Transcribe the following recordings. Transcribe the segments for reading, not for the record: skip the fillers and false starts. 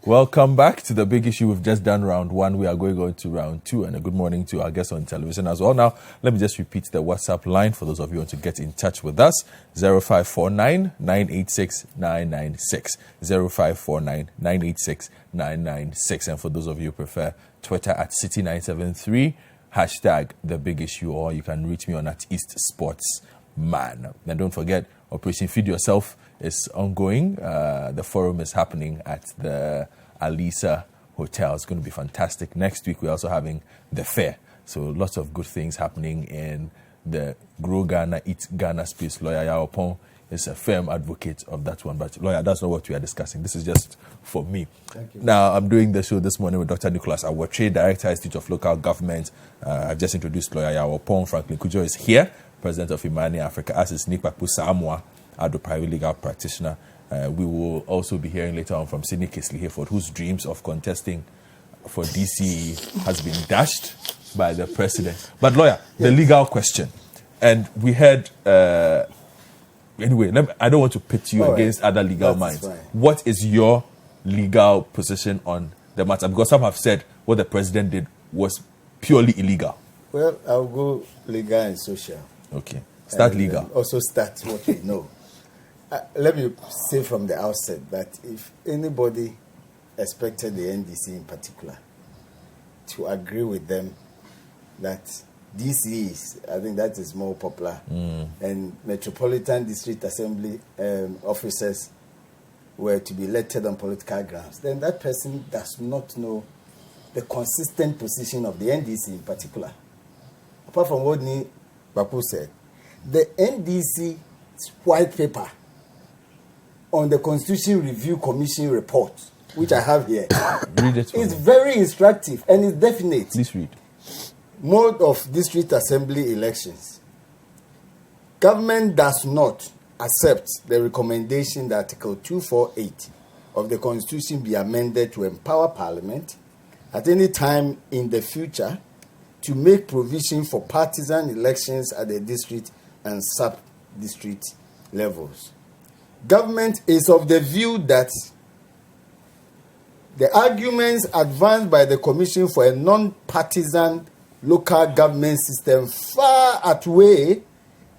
Welcome back to the big issue. We've just done round one. We are going on to round two, and a good morning to our guests on television as well. Now, let me just repeat the WhatsApp line for those of you who want to get in touch with us. 0549 986 996. 0549 986 996. And for those of you who prefer Twitter at City973, hashtag the big issue, or you can reach me on at East Sports Man. And don't forget, Operation Feed Yourself is ongoing. The forum is happening at the Alisa Hotel. It's going to be fantastic. Next week, we're also having the fair. So lots of good things happening in the Grow Ghana, Eat Ghana space. Lawyer Yaopon is a firm advocate of that one. But lawyer, that's not what we are discussing. This is just for me. Thank you. Now, I'm doing the show this morning with Dr. Nicholas Awotwe, Director, Institute of Local Government. I've just introduced Lawyer Yaopon. Franklin Kujo is here, President of Imani Africa, as is Nikpapu Samoa, Ado private legal practitioner. We will also be hearing later on from Sidney Kisley Hayford, whose dreams of contesting for DCE has been dashed by the president. But lawyer, the legal question. And we heard, anyway, I don't want to pit you against other legal minds. Right. What is your legal position on the matter? Because some have said what the president did was purely illegal. Well, I'll go legal and social. Okay. Start legal. Also start what we know. Let me say from the outset that if anybody expected the NDC in particular to agree with them that DCs, I think that is more popular, and Metropolitan District Assembly officers were to be elected on political grounds, then that person does not know the consistent position of the NDC in particular. Apart from what Ni Bapu said, the NDC's white paper on the Constitution Review Commission report, which I have here, Read it. it's very instructive and it's definite. Please read. Mode of district assembly elections. Government does not accept the recommendation that Article 248 of the Constitution be amended to empower Parliament at any time in the future to make provision for partisan elections at the district and sub-district levels. Government is of the view that the arguments advanced by the Commission for a non-partisan local government system far outweigh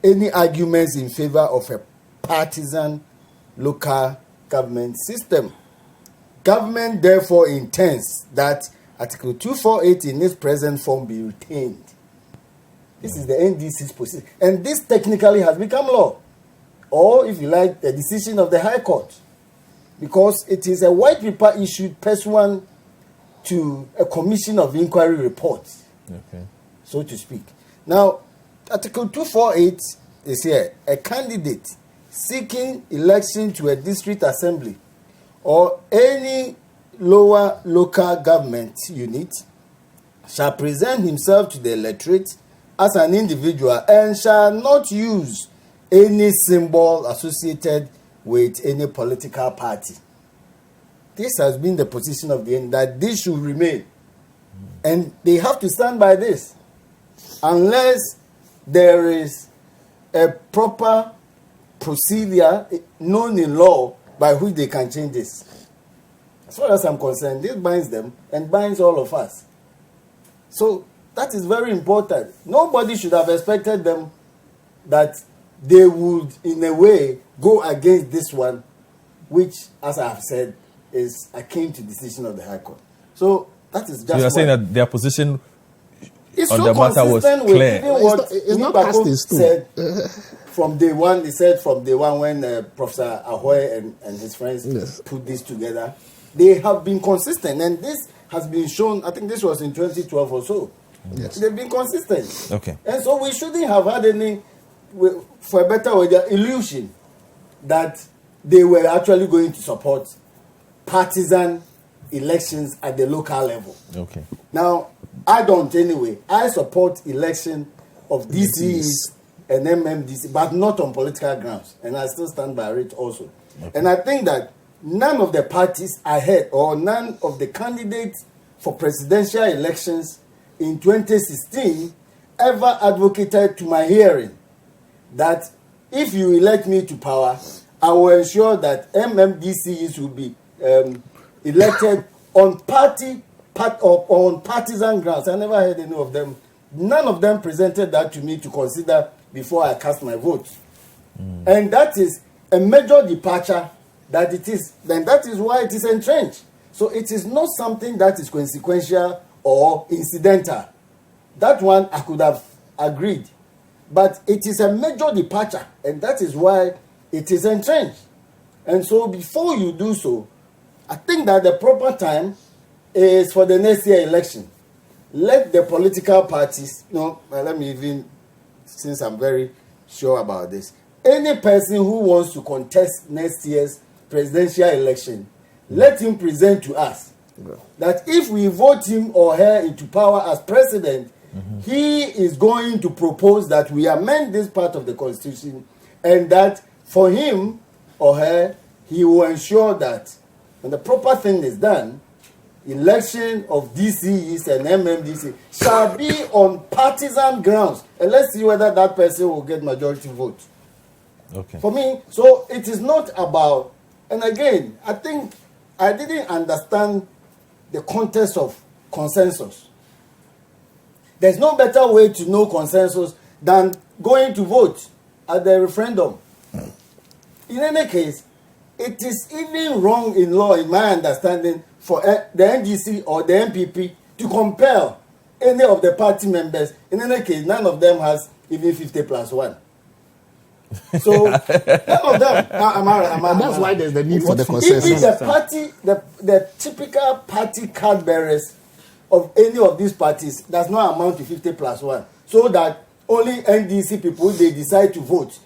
any arguments in favor of a partisan local government system. Government therefore intends that Article 248 in its present form be retained. This is the NDC's position. And this technically has become law. Or, if you like, the decision of the High Court. Because it is a white paper issued pursuant to a commission of inquiry report, so to speak. Now, Article 248 is here. A candidate seeking election to a district assembly or any lower local government unit shall present himself to the electorate as an individual and shall not use any symbol associated with any political party. This has been the position of the end, that this should remain. And they have to stand by this. Unless there is a proper procedure known in law by which they can change this. As far as I'm concerned, this binds them and binds all of us. So that is very important. Nobody should have expected them that they would, in a way, go against this one, which, as I have said, is akin to decision of the High Court. So that is just. So you are saying that their position it's on so the matter was clear. It's not cast in stone. Said from day one. He said from day one when Professor Ahoy and his friends put this together, they have been consistent, and this has been shown. I think this was in 2012 or so. Yes. They've been consistent. Okay. And so we shouldn't have had any, for a better word, illusion that they were actually going to support partisan elections at the local level. Okay. Now, I don't anyway. I support election of DCs and MMDC, but not on political grounds. And I still stand by it also. Okay. And I think that none of the parties ahead or none of the candidates for presidential elections in 2016 ever advocated to my hearing that if you elect me to power, I will ensure that MMDCs will be elected on on partisan grounds. I never heard any of them. None of them presented that to me to consider before I cast my vote. And that is a major departure that it is. Then that is why it is entrenched. So it is not something that is consequential or incidental. That one I could have agreed. But it is a major departure, and that is why it is entrenched. And so before you do so, I think that the proper time is for the next year election. Let the political parties, let me even, since I'm very sure about this, any person who wants to contest next year's presidential election, let him present to us that if we vote him or her into power as president, he is going to propose that we amend this part of the constitution, and that for him or her, he will ensure that when the proper thing is done, election of DCEs and MMDC shall be on partisan grounds. And let's see whether that person will get majority vote. Okay. For me, so it is not about, and again, I think I didn't understand the context of consensus. There's no better way to know consensus than going to vote at the referendum. In any case, it is even wrong in law, in my understanding, for the NDC or the MPP to compel any of the party members. In any case, none of them has even 50+1. So none of them. That's why there's the need for the consensus. Even the party, the typical party card bearers of any of these parties does not amount to 50+1. So that only NDC people, they decide to vote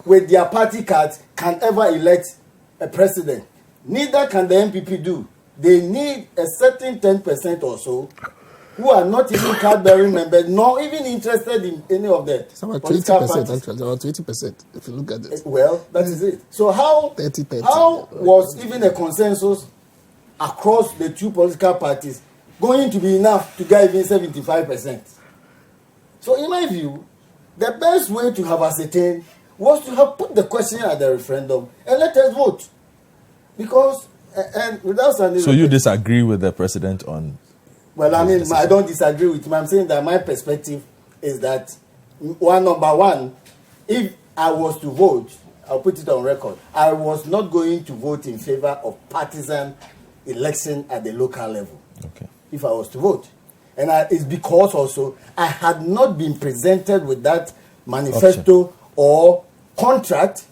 with their party cards, can ever elect a president. Neither can the MPP do. They need a certain 10% or so who are not even card-bearing members, nor even interested in any of the it's about political 20%, parties. actually, about 20%, if you look at it. Well, that is it. So how 30. How was even a consensus across the two political parties going to be enough to get even 75%? So in my view, the best way to have ascertained was to have put the question at the referendum and let us vote. Because, and without sounding... So you disagree with the president on... Well, I mean, I don't disagree with him. I'm saying that my perspective is that, number one, if I was to vote, I'll put it on record, I was not going to vote in favor of partisan election at the local level. Okay. If I was to vote. And it's because also I had not been presented with that manifesto or contract,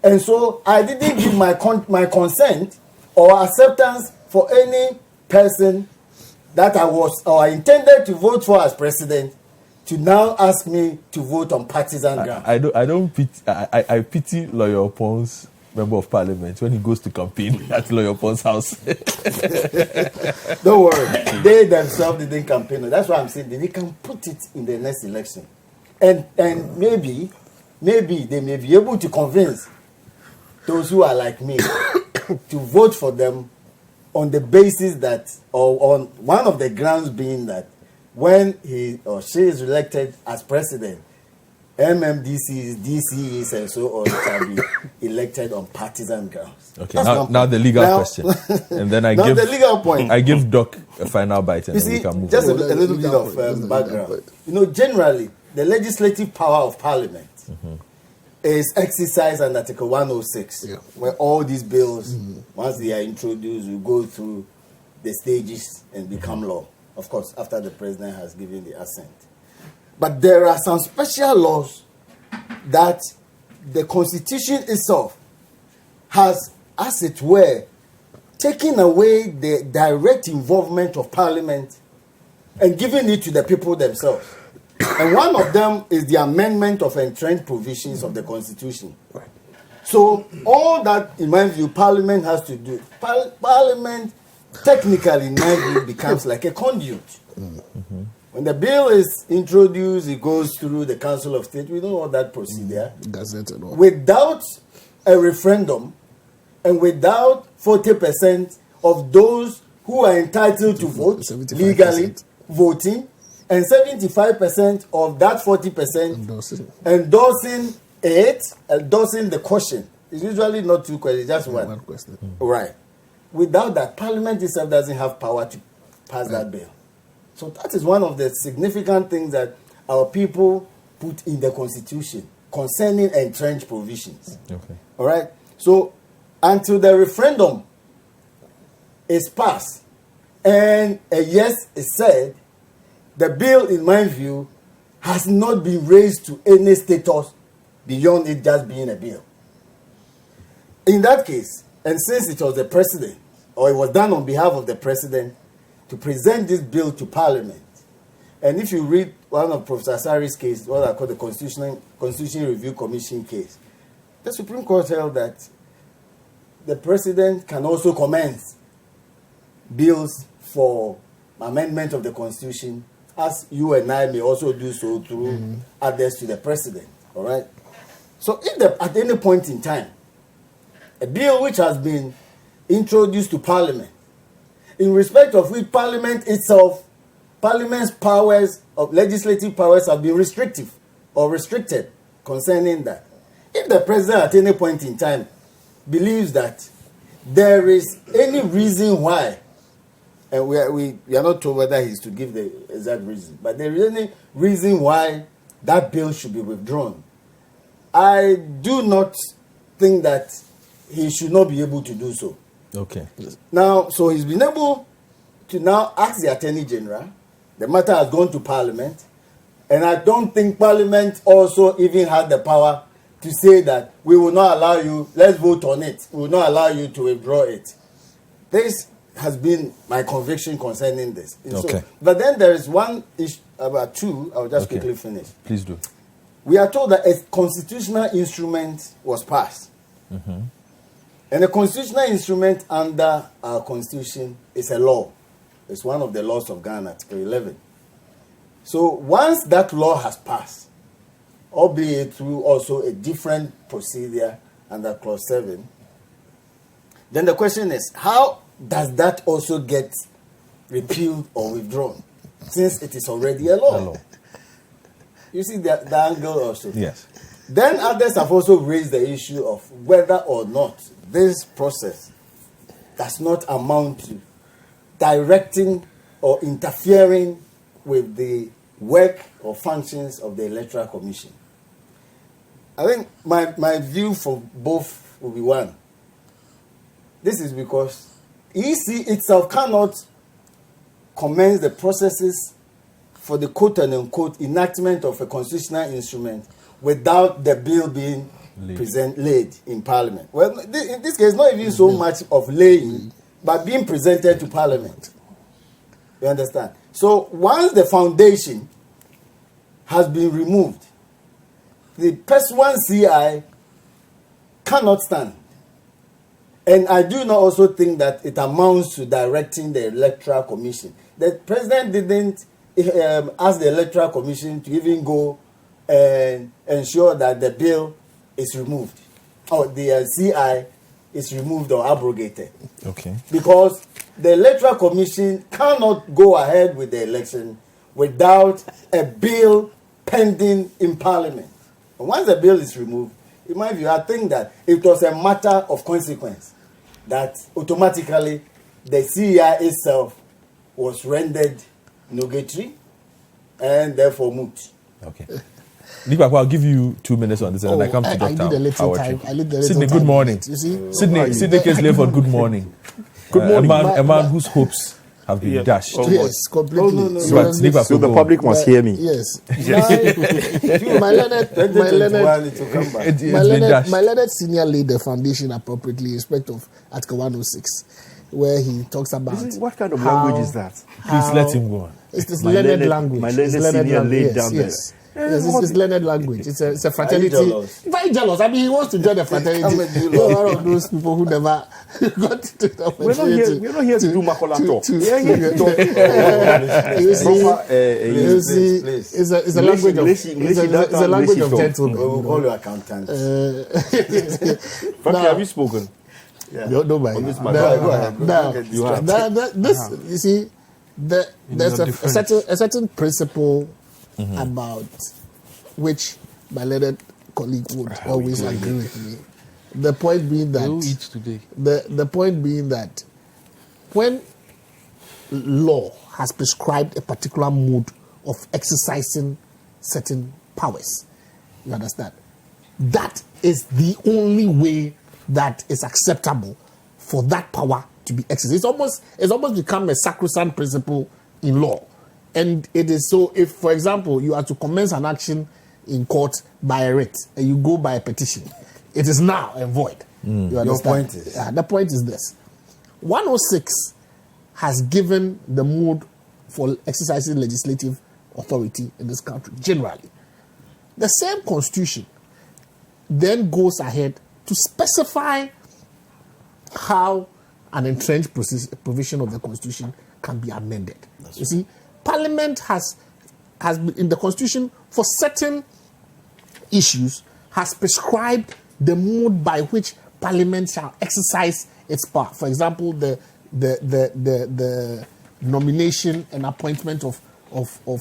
and so I didn't give my consent or acceptance for any person that I was or I intended to vote for as president to now ask me to vote on partisan grounds. I pity Lawyer Pons, Member of Parliament, when he goes to campaign at Lawyer Pons' house. Don't worry, they themselves didn't campaign. That's why I'm saying they can put it in the next election, and maybe they may be able to convince those who are like me to vote for them on the basis that, or on one of the grounds being that when he or she is elected as president, MMDCs, DCEs, and so on shall be elected on partisan grounds. Okay, now the legal question. And then I give the legal point. I give Doc a final bite and you then see, we can move just on. a little bit of background. You know, generally, the legislative power of Parliament is exercised under Article 106, where all these bills, once they are introduced, will go through the stages and become law. Of course, after the president has given the assent. But there are some special laws that the Constitution itself has, as it were, taken away the direct involvement of Parliament and given it to the people themselves. And one of them is the amendment of entrenched provisions of the Constitution. Right. So all that, in my view, Parliament has to do. Parliament, technically, in my view, becomes like a conduit. Mm-hmm. When the bill is introduced, it goes through the Council of State. We know all that procedure. Without a referendum and without 40% of those who are entitled to vote 75%. Legally voting, and 75% of that 40% endorsing it, endorsing the question. It's usually not two questions, just one. Question. Right. without that, Parliament itself doesn't have power to pass that bill. So that is one of the significant things that our people put in the Constitution concerning entrenched provisions. Okay. All right? So until the referendum is passed and a yes is said, the bill, in my view, has not been raised to any status beyond it just being a bill. In that case, and since it was the president, or it was done on behalf of the president, to present this bill to Parliament, and if you read one of Professor Asari's case, what I call the Constitution Review Commission case, the Supreme Court held that the president can also commence bills for amendment of the Constitution, as you and I may also do so through others to the president. All right? So if at any point in time, a bill which has been introduced to Parliament, in respect of which Parliament itself, Parliament's powers, of legislative powers have been restrictive or restricted concerning that. If the president at any point in time believes that there is any reason why, and we are not told whether he's to give the exact reason, but there is any reason why that bill should be withdrawn, I do not think that he should not be able to do so. Okay. Now, so he's been able to now ask the Attorney General. The matter has gone to Parliament, and I don't think Parliament also even had the power to say that we will not allow you, let's vote on it. We will not allow you to withdraw it. This has been my conviction concerning this. Okay. So, but then there is one issue, about two, I'll just quickly finish. Please do. We are told that a constitutional instrument was passed. Mm-hmm. And a constitutional instrument under our constitution is a law. It's one of the laws of Ghana, Article 11. So once that law has passed, albeit through also a different procedure under Clause 7, then the question is, how does that also get repealed or withdrawn, since it is already a law? You see the angle also? Yes. Then others have also raised the issue of whether or not this process does not amount to directing or interfering with the work or functions of the Electoral Commission. I think my view for both will be one. This is because EC itself cannot commence the processes for the quote-unquote enactment of a constitutional instrument without the bill being laid in Parliament. Well, in this case, not even so much of laying, but being presented to Parliament. You understand? So once the foundation has been removed, the pursuant CI cannot stand. And I do not also think that it amounts to directing the Electoral Commission. The president didn't ask the Electoral Commission to even go and ensure that the bill is removed, or the CI is removed or abrogated. Okay. Because the Electoral Commission cannot go ahead with the election without a bill pending in Parliament. And once the bill is removed, in my view, I think that it was a matter of consequence that automatically the CI itself was rendered nugatory and therefore moot. Okay. Nipa, I'll give you 2 minutes on this, and then I come to Dr. I need a little time. Sydney, good morning. You see? Sydney Kingsleyford, good morning. Good morning. A man whose hopes have been dashed. Yes, completely. No. So the public must hear me. Yes. My learned senior laid the foundation appropriately in respect of Article 106, where he talks about what kind of language is that? Please let him go on. It's this learned language. My learned senior laid down there. Yes, it's learned language. It's a fraternity. Very jealous. I mean, he wants to join the fraternity. One of those people who never got to the opportunity. We're not here to do Makola talk. We're here to talk. It's a language of it's a language of gentlemen. We'll call you accountant. Have you spoken? Yeah. Nobody. On this matter. Go ahead. You see, there's a certain principle about which my learned colleague would always agree with me. The point being that we'll eat today. The point being that when law has prescribed a particular mode of exercising certain powers, you understand? That is the only way that is acceptable for that power to be exercised. It's almost become a sacrosanct principle in law. And it is so, if, for example, you are to commence an action in court by a writ, and you go by a petition, it is now and void. You understand? Your point is? The point is this. 106 has given the mode for exercising legislative authority in this country, generally. The same constitution then goes ahead to specify how an entrenched provision of the constitution can be amended. You see, Parliament has been in the constitution for certain issues has prescribed the mode by which Parliament shall exercise its power. For example, the nomination and appointment of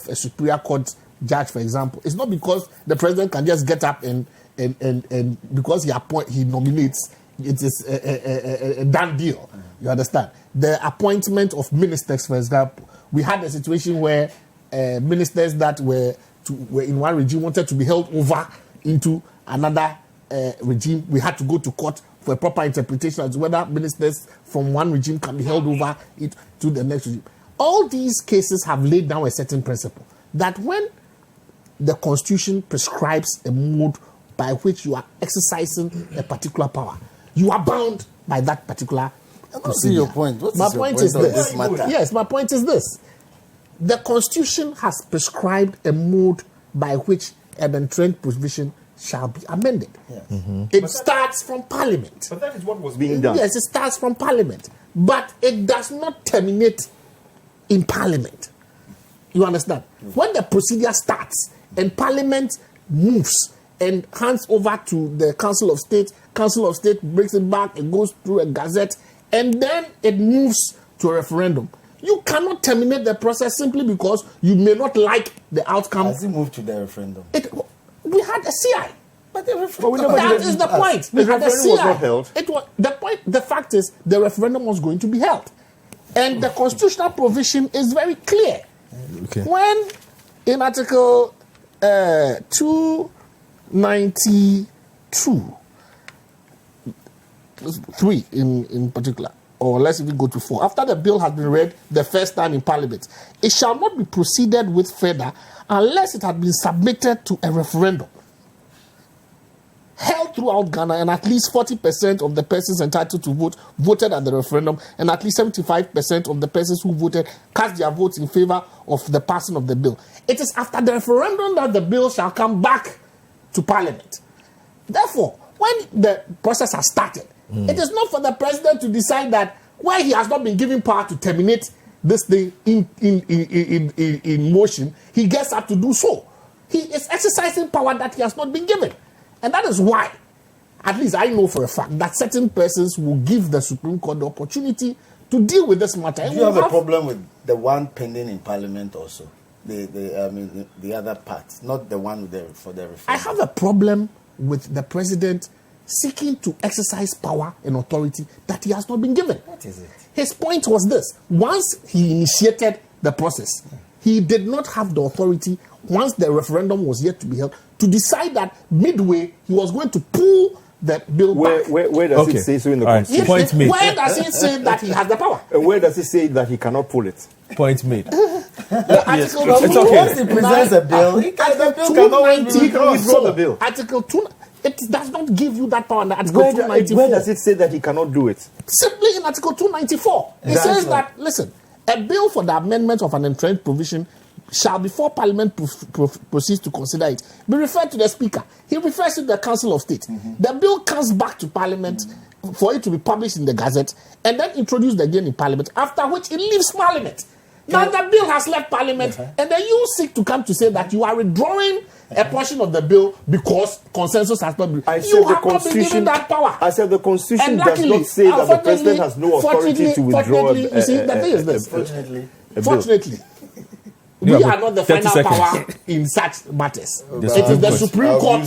a Superior Court judge, for example. It's not because the president can just get up and because he nominates, it is a done deal. You understand? The appointment of ministers, for example, we had a situation where ministers that were in one regime wanted to be held over into another regime. We had to go to court for a proper interpretation as to whether ministers from one regime can be held over to the next regime. All these cases have laid down a certain principle that when the constitution prescribes a mode by which you are exercising a particular power, you are bound by that particular procedure. I see your point. My point is this. Yes, my point is this. The constitution has prescribed a mode by which an entrenched provision shall be amended. Yes. It starts from Parliament. But that is what was being done. Yes, it starts from Parliament. But it does not terminate in Parliament. You understand? When the procedure starts and Parliament moves and hands over to the Council of State brings it back, it goes through a gazette, and then it moves to a referendum. You cannot terminate the process simply because you may not like the outcome. Has it moved to the referendum? We had a CI. But the referendum. That is the point. The referendum was not held. The fact is, the referendum was going to be held. And the constitutional provision is very clear. Okay. When in Article 292, 3 in particular, or let's even go to 4. After the bill has been read the first time in Parliament, it shall not be proceeded with further unless it has been submitted to a referendum held throughout Ghana, and at least 40% of the persons entitled to vote voted at the referendum, and at least 75% of the persons who voted cast their votes in favor of the passing of the bill. It is after the referendum that the bill shall come back to Parliament. Therefore, when the process has started, it is not for the president to decide that where he has not been given power to terminate this thing in motion, he gets up to do so. He is exercising power that he has not been given. And that is why, at least I know for a fact, that certain persons will give the Supreme Court the opportunity to deal with this matter. Do you have a problem with the one pending in Parliament also? The other part, not the one for the referendum. I have a problem with the president seeking to exercise power and authority that he has not been given. What is it? His point was this. Once he initiated the process, he did not have the authority, once the referendum was yet to be held, to decide that midway he was going to pull the bill back. Where does it say so in the Constitution? Point made. Where does it say that he has the power? Where does it say that he cannot pull it? Point made. Article It's okay. Once he presents a bill, the bill can always be withdraw the bill. Article 2, it does not give you that power. Article Where 294. does it say that he cannot do it? Simply in Article 294. It says that, listen, a bill for the amendment of an entrenched provision shall, before Parliament proceeds to consider it, be referred to the Speaker. He refers to the Council of State. The bill comes back to Parliament for it to be published in the Gazette and then introduced again in Parliament, after which it leaves Parliament. Now the bill has left Parliament, and then you seek to come to say that you are withdrawing a portion of the bill because consensus has not been. You have not been given that power. I said the Constitution And does luckily, not say that the president has no authority to withdraw. Fortunately, you see, the thing is this. Fortunately, You we have are not the 30 final seconds. power in such matters. The It is the Supreme Supreme Court.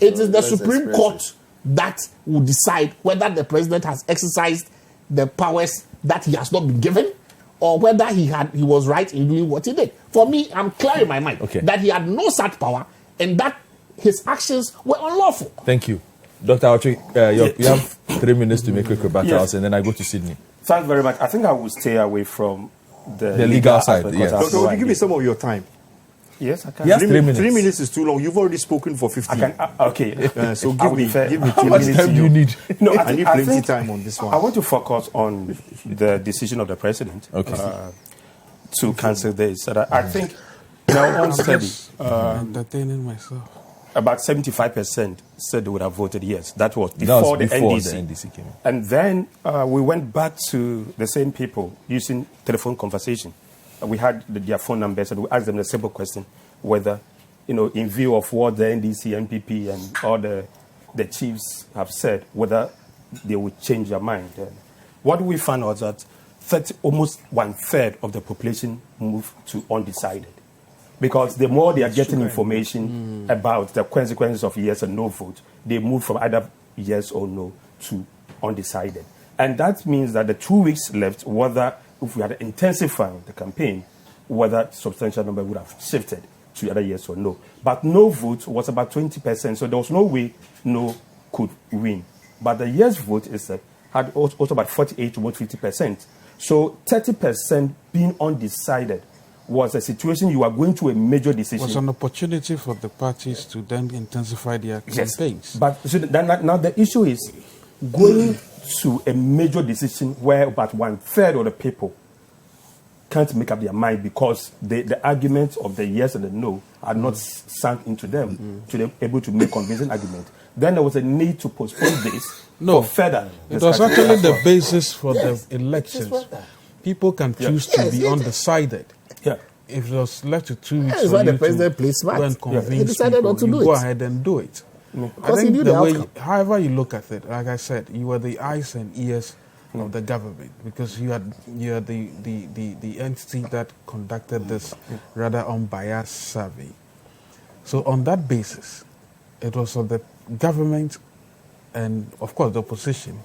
It is the Supreme Court that will decide whether the president has exercised the powers that he has not been given, or whether he was right in doing what he did. For me, I'm clear in my mind that he had no such power and that his actions were unlawful. Thank you. Dr. Autry, you have 3 minutes to make quick rebuttals, and then I go to Sydney. Thanks very much. I think I will stay away from the legal side. Yes. Doctor, will you give me some of your time? Yes, I can. Yes, 3 minutes. 3 minutes is too long. You've already spoken for 15. I can. Okay. So give me 2 How much minutes. time do you need? No, I need plenty think time on this one. I want to focus on the decision of the president to cancel this. And I think in our own study, entertaining myself. about 75% said they would have voted yes. That was before, the NDC came in. And then we went back to the same people using telephone conversation. We had their phone numbers and we asked them the simple question whether, in view of what the NDC, NPP, and all the chiefs have said, whether they would change their mind. And what we found was that almost 1/3 of the population moved to undecided. Because the more they are getting information about the consequences of yes and no vote, they move from either yes or no to undecided. And that means that the 2 weeks left, whether if we had intensified the campaign, whether substantial number would have shifted to either yes or no. But no vote was about 20%, so there was no way no could win. But the yes vote had also about 48 to about 50%. So 30% being undecided was a situation you are going to a major decision. It was an opportunity for the parties to then intensify their campaigns. But so now the issue is going to a major decision where about 1/3 of the people can't make up their mind because the arguments of the yes and the no are not sunk into them to be able to make convincing argument. Then there was a need to postpone this for further. It was actually the basis for the elections. People can choose to be undecided. Yeah. If it was left to 2 weeks, That's why the president plays smart. Go and convince He decided people, not to you do go it. ahead and do it. Because I he think knew the the way, outcome. however you look at it, like I said, you are the eyes and ears of the government because you are the entity that conducted this rather unbiased survey. So on that basis, it was of the government and of course the opposition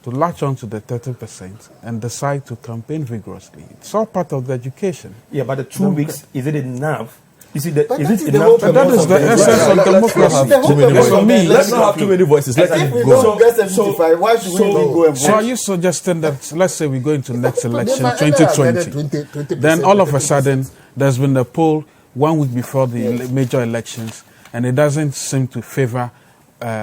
to latch on to the 30% and decide to campaign vigorously. It's all part of the education. Yeah, but the 2 weeks, is it enough? You see, is it the enough? whole But that is the essence of democracy. Too many Let's voices. For me, Let's not have too many voices. Let If it we go. don't get 75, why should we even go and So are vote? you suggesting that, let's say we go into next election, might end up getting 2020, 20%, then all of a sudden there's been a poll 1 week before the major elections, and it doesn't seem to favor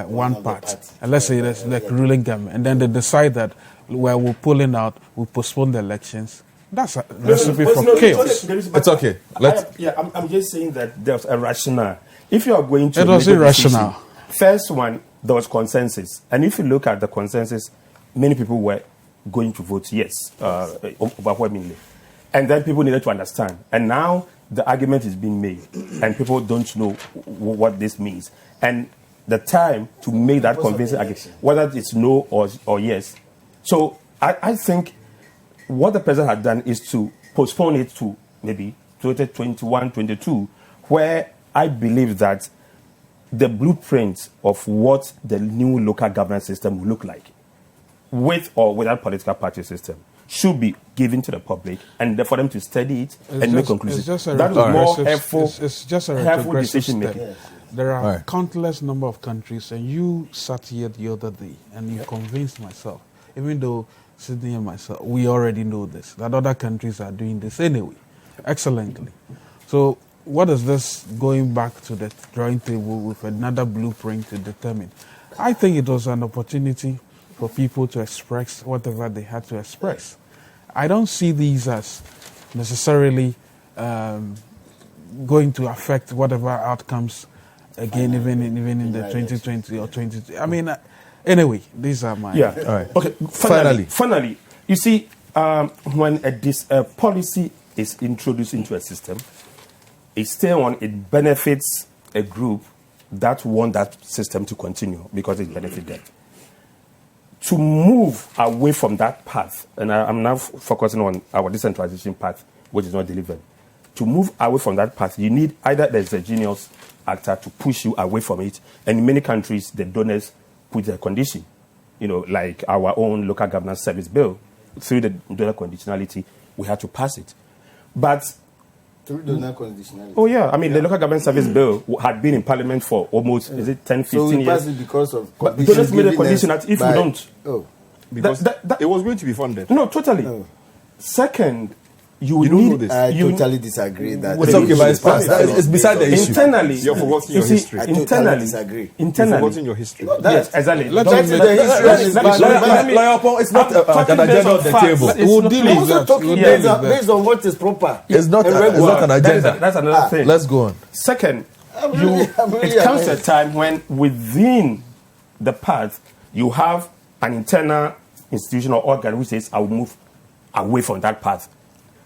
one part. And let's say there's like ruling government, and then they decide that we're pulling out, we postpone the elections. That's a recipe for chaos. It's okay. I'm just saying that there's a rationale. If you are going to It was make a irrational. decision, first one, there was consensus. And if you look at the consensus, many people were going to vote yes, overwhelmingly. And then people needed to understand. And now the argument is being made, and people don't know what this means. And the time to make that convincing argument, whether it's no or yes. So I think what the president had done is to postpone it to maybe 2021, 22, where I believe that the blueprint of what the new local governance system will look like, with or without political party system, should be given to the public and for them to study it and make conclusions. That is more helpful. It's just a helpful retrogressive decision step. making. There are Right. countless number of countries, and you sat here the other day and you convinced myself, even though Sydney and myself, we already know this, that other countries are doing this anyway, excellently. So what is this going back to the drawing table with another blueprint to determine? I think it was an opportunity for people to express whatever they had to express. I don't see these as necessarily going to affect whatever outcomes again, even in the 2020 or 20. I mean, anyway, these are my Yeah. All right. Okay. Finally, you see, when a policy is introduced into a system, it benefits a group that want that system to continue because it benefits them. To move away from that path, and I'm now focusing on our decentralization path, which is not delivered. To move away from that path, you need either the exogenous actor to push you away from it, and in many countries, the donors put a condition, like our own local governance service bill, through the donor conditionality, we had to pass it. But Through donor conditionality. oh yeah, I mean the local government service bill had been in Parliament for almost is it 10, 15 So we passed years. it because of But conditions donors made a given condition us that if we by- don't, Oh. Because that- it was going to be funded. no, totally. Oh. Second, you You don't need know this. I you- totally disagree that It's It's okay, but it's past. It's beside the issue. internally. You're forgetting you your see, history. I totally Internally, disagree. You've internally. forgotten your history. Yes, exactly. Let's Don't- make- the history let me- is let me- bad. let me- Lawyer Paul, it's not talking an based agenda on on the facts. table. It's We'll not- deal We're with also that. talking We'll based deal on, with that. based on what is proper. It's not and it's regular. not an agenda. That's another thing. Let's go on. Second, I'm really it comes to a amazed. time when within the path you have an internal institution or organ which says I will move away from that path.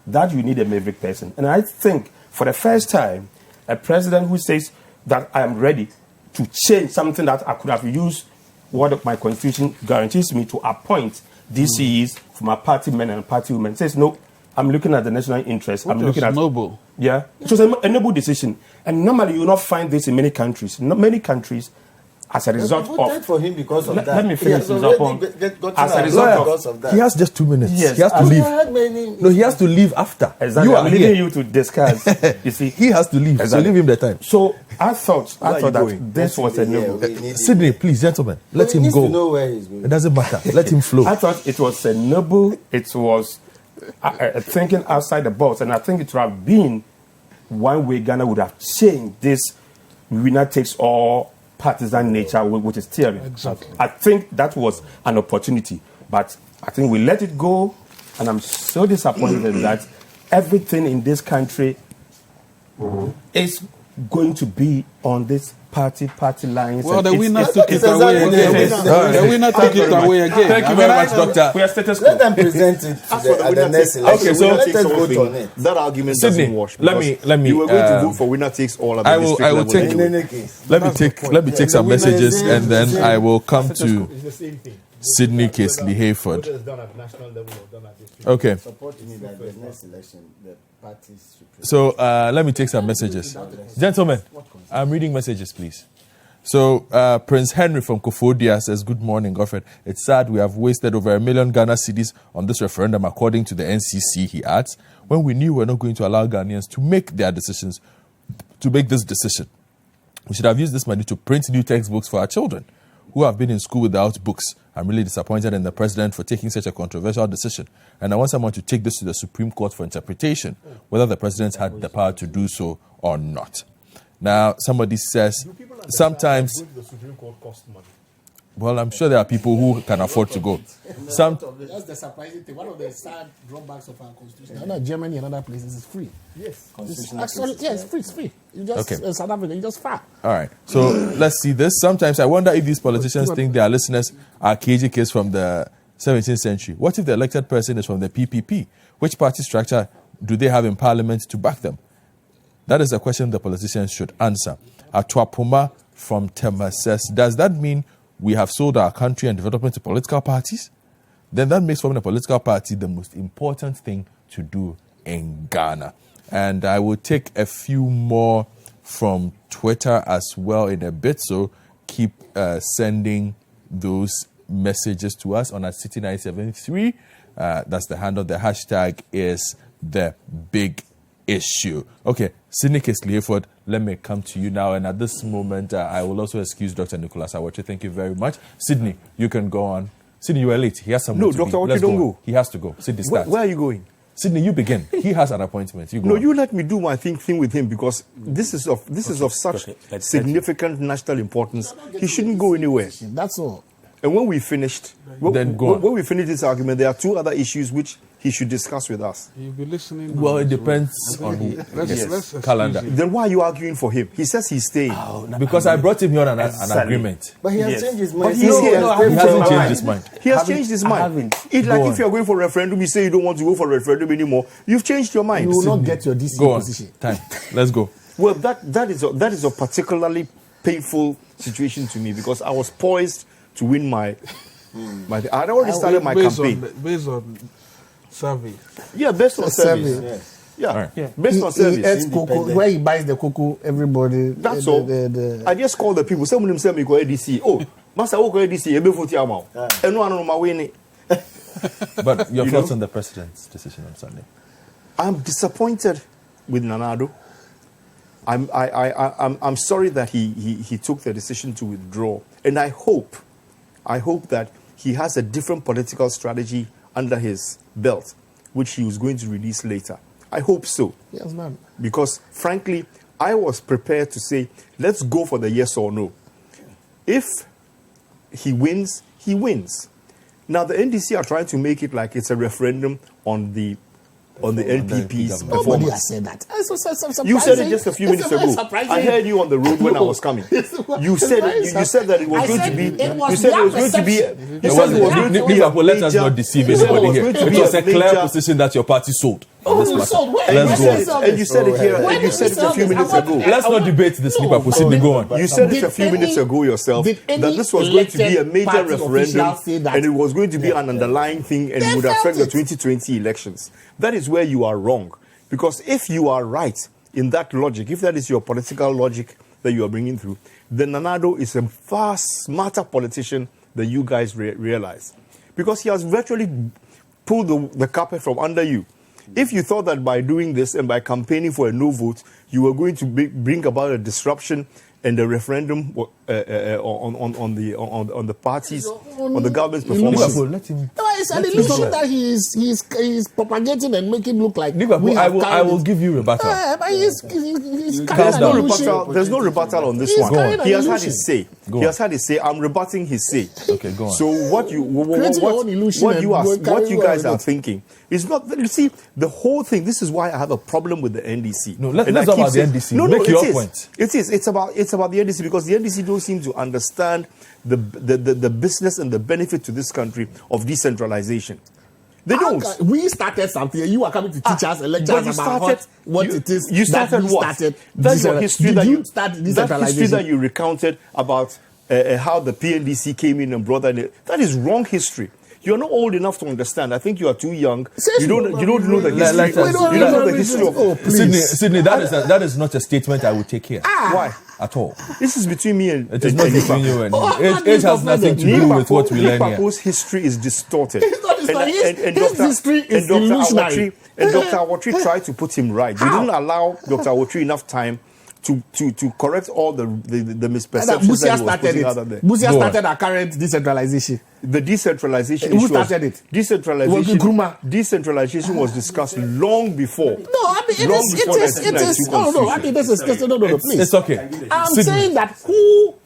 That you need a maverick person. And I think for the first time, a president who says that I am ready to change something that I could have used what my constitution guarantees me to appoint DCEs for my party men and party women says no, I'm looking at the national interest. I'm Which looking was at noble. yeah, it was a noble decision, and normally you will not find this in many countries. Not many countries, as a result We voted of. for him because of Let- that. let me He finish has this already up on- gotten as a our result vote of- because of that. He has just 2 minutes. Yes. He has to I leave. had many. No, he has to leave after. Exactly, You I'm are leaving here. you to discuss. You see, He has to leave. So Exactly. leave him the time. So I thought are you that going? this was a Yeah, noble. we need Sydney, please, gentlemen, let he him needs to go. know where he's going. It doesn't matter. Let him flow. I thought it was a noble. It was thinking outside the box, and I think it would have been one way Ghana would have changed this winner takes all partisan nature which is steering. Exactly. I think that was an opportunity, but I think we let it go, and I'm so disappointed that everything in this country is going to be on this party lines. Well, and the it's- winner it's- took it it's away exactly again. the The winner took it away again. Thank you I very mean, much, Doctor. We are status Let quo. them present it to As for the, at the winner next takes- election. Okay, so let winner us takes all vote thing, on it. that argument Sydney, doesn't wash. let because me, You were going to um, vote for winner takes all at I the will- district I will level take- In anyway. any case. Let me take Yeah, some the winner is messages there, and then the I same. will come to It's the same thing. Sydney Casely Hayford. Whether it's done at national level or done at district. Okay, Support me that the next election, the parties should present. so let me take some messages. Gentlemen, I'm reading messages, please. So Prince Henry from Kofodia says, good morning, Godfred. It's sad we have wasted over 1 million Ghana cedis on this referendum, according to the NCC, he adds, when we knew we were not going to allow Ghanaians to make their decisions, to make this decision. We should have used this money to print new textbooks for our children who have been in school without books. I'm really disappointed in the president for taking such a controversial decision. And I want someone to take this to the Supreme Court for interpretation, whether the president had the power to do so or not. Now, somebody says, sometimes, Going to the Supreme Court costs money. well, I'm sure there are people who can afford to go. That's the surprising thing. One of the sad drawbacks of our constitution. Now, Germany and other places is free. Yes. It's actually, yeah, it's free. It's free. You just Okay. South Africa, you just far. All right. So let's see this. Sometimes I wonder if these politicians think their listeners are KGKs from the 17th century. What if the elected person is from the PPP? Which party structure do they have in parliament to back them? That is a question the politicians should answer. Atuapuma from Tema says, does that mean we have sold our country and development to political parties? Then that makes forming a political party the most important thing to do in Ghana. And I will take a few more from Twitter as well in a bit. So keep sending those messages to us on @City973. That's the handle. The hashtag is the big issue. Okay, Sydney Casely Hayford, let me come to you now. And at this moment, I will also excuse Dr. Nicholas Awache. Thank you very much. Sydney, you can go on. Sydney, you are late. He has somewhere No, to Dr. be. Awache, Let's don't on. go. He has to go. Sydney, start. Where are you going? Sydney, you begin. He has an appointment. You go No, on. you let me do my thing with him because this is of such significant national importance. He shouldn't go anywhere. That's all. And when we finished, Then go on. when we finish this argument, there are two other issues which he should discuss with us. You'll be listening. Well, on it this depends way. on who. Let's Yes. excuse Calendar. it. Then why are you arguing for him? He says he's staying. Because I brought him here on an Exactly. agreement. But he has Yes. changed his But mind. he's So here. has No, stayed He for hasn't a changed while. his mind. He has Haven't- changed his I mind. haven't. It's Go like on. if you are going for a referendum, you say you don't want to go for a referendum anymore. You've changed your mind. You will not get your DC Go on. position. Time. Let's go. Well, that is a particularly painful situation to me because I was poised to win my. I had already started my Based campaign. based on survey. Yeah, based on service. Service. Yeah, All right. based on He service. eats cocoa. Where he buys the cocoa, everybody. That's all. I just call the people. Someone himself me go ADC. Oh, master, who go ADC? Ebe 40 amount. And no, no, my winning. But your You thoughts know? on the president's decision on Sunday? I'm disappointed with Nanado. I'm sorry that he took the decision to withdraw, and I hope that he has a different political strategy under his belt, which he was going to release later. I hope so. Yes, ma'am. Because frankly, I was prepared to say, let's go for the yes or no. If he wins, he wins. Now the NDC are trying to make it like it's a referendum on the NPP's Nobody performance. has said that. It's so You said it surprising. just a few It's minutes very ago. surprising. I heard you on the road when I was coming. You said that it was going to be. You said it was going to be. You said it was going to be. Liverpool, let us not deceive You said it anybody was here. going to It be was a a clear major- position that your party sold. on this you matter. sold? Where? Let's Where go. did And you said it here. Where And you did said it a few sell minutes this? ago. Let's not debate this, Liverpool. Sydney, go on. You said it a Did few minutes any- ago yourself did that any this was going to be a elected major party referendum official say that? and it was going to be an underlying thing and They it would felt affect the it. 2020 elections. That is where you are wrong. Because if you are right in that logic, if that is your political logic that you are bringing through, then Nanado is a far smarter politician than you guys realize. Because he has virtually pulled the carpet from under you. If you thought that by doing this and by campaigning for a no vote, you were going to bring about a disruption and the referendum on the parties, on the government's performance. Liverpool, let him. No, it's an illusion that he's propagating and making look like Liverpool, we have I will give you rebuttal. But he's There's carrying no an illusion. rebuttal. There's no rebuttal on this He's one. carrying an He has had illusion. his say. Go He on. has had his say. I'm rebutting his say. Okay, go on. So what you Creating your own illusion what and you are going what you carrying guys on are with it. thinking is not. You see, the whole thing. This is why I have a problem with the NDC. No, let's And not I talk keep about the saying- NDC. No, Make it your is. point. It is. It's about the NDC because the NDC don't seem to understand the business and the benefit to this country of decentralization. They don't. We started something. You are coming to teach us and lecture But us you about started- what you- it is. You started that we what? started. That's your history. Did That you you start that history decentralization? that you recounted about how the PNDC came in and brought that. That is wrong history. You're not old enough to understand. I think you are too young. You don't know the history. Let us- You don't know the history of. Oh, please. Sydney, that is not a statement I would take here. Why? At all. This is between me and. It is not and between Nipa. you and Oh, him. I'm Age has not nothing to offended. do with what we learn here. Nipapo's history is distorted. It's not distorted. His history is Dr. illusionary. And Dr. Awatri tried to put him right. You didn't allow Dr. Awatri enough time to correct all the misperceptions Busia that he was started putting it. out there. Busia Go on. started our current decentralization. The decentralization Who issue started it? Decentralization. Nkrumah. Decentralization was discussed long before. No, I mean it Long is. before It is. 1992 No. I mean this is. No, please. It's okay. I'm Sydney. saying that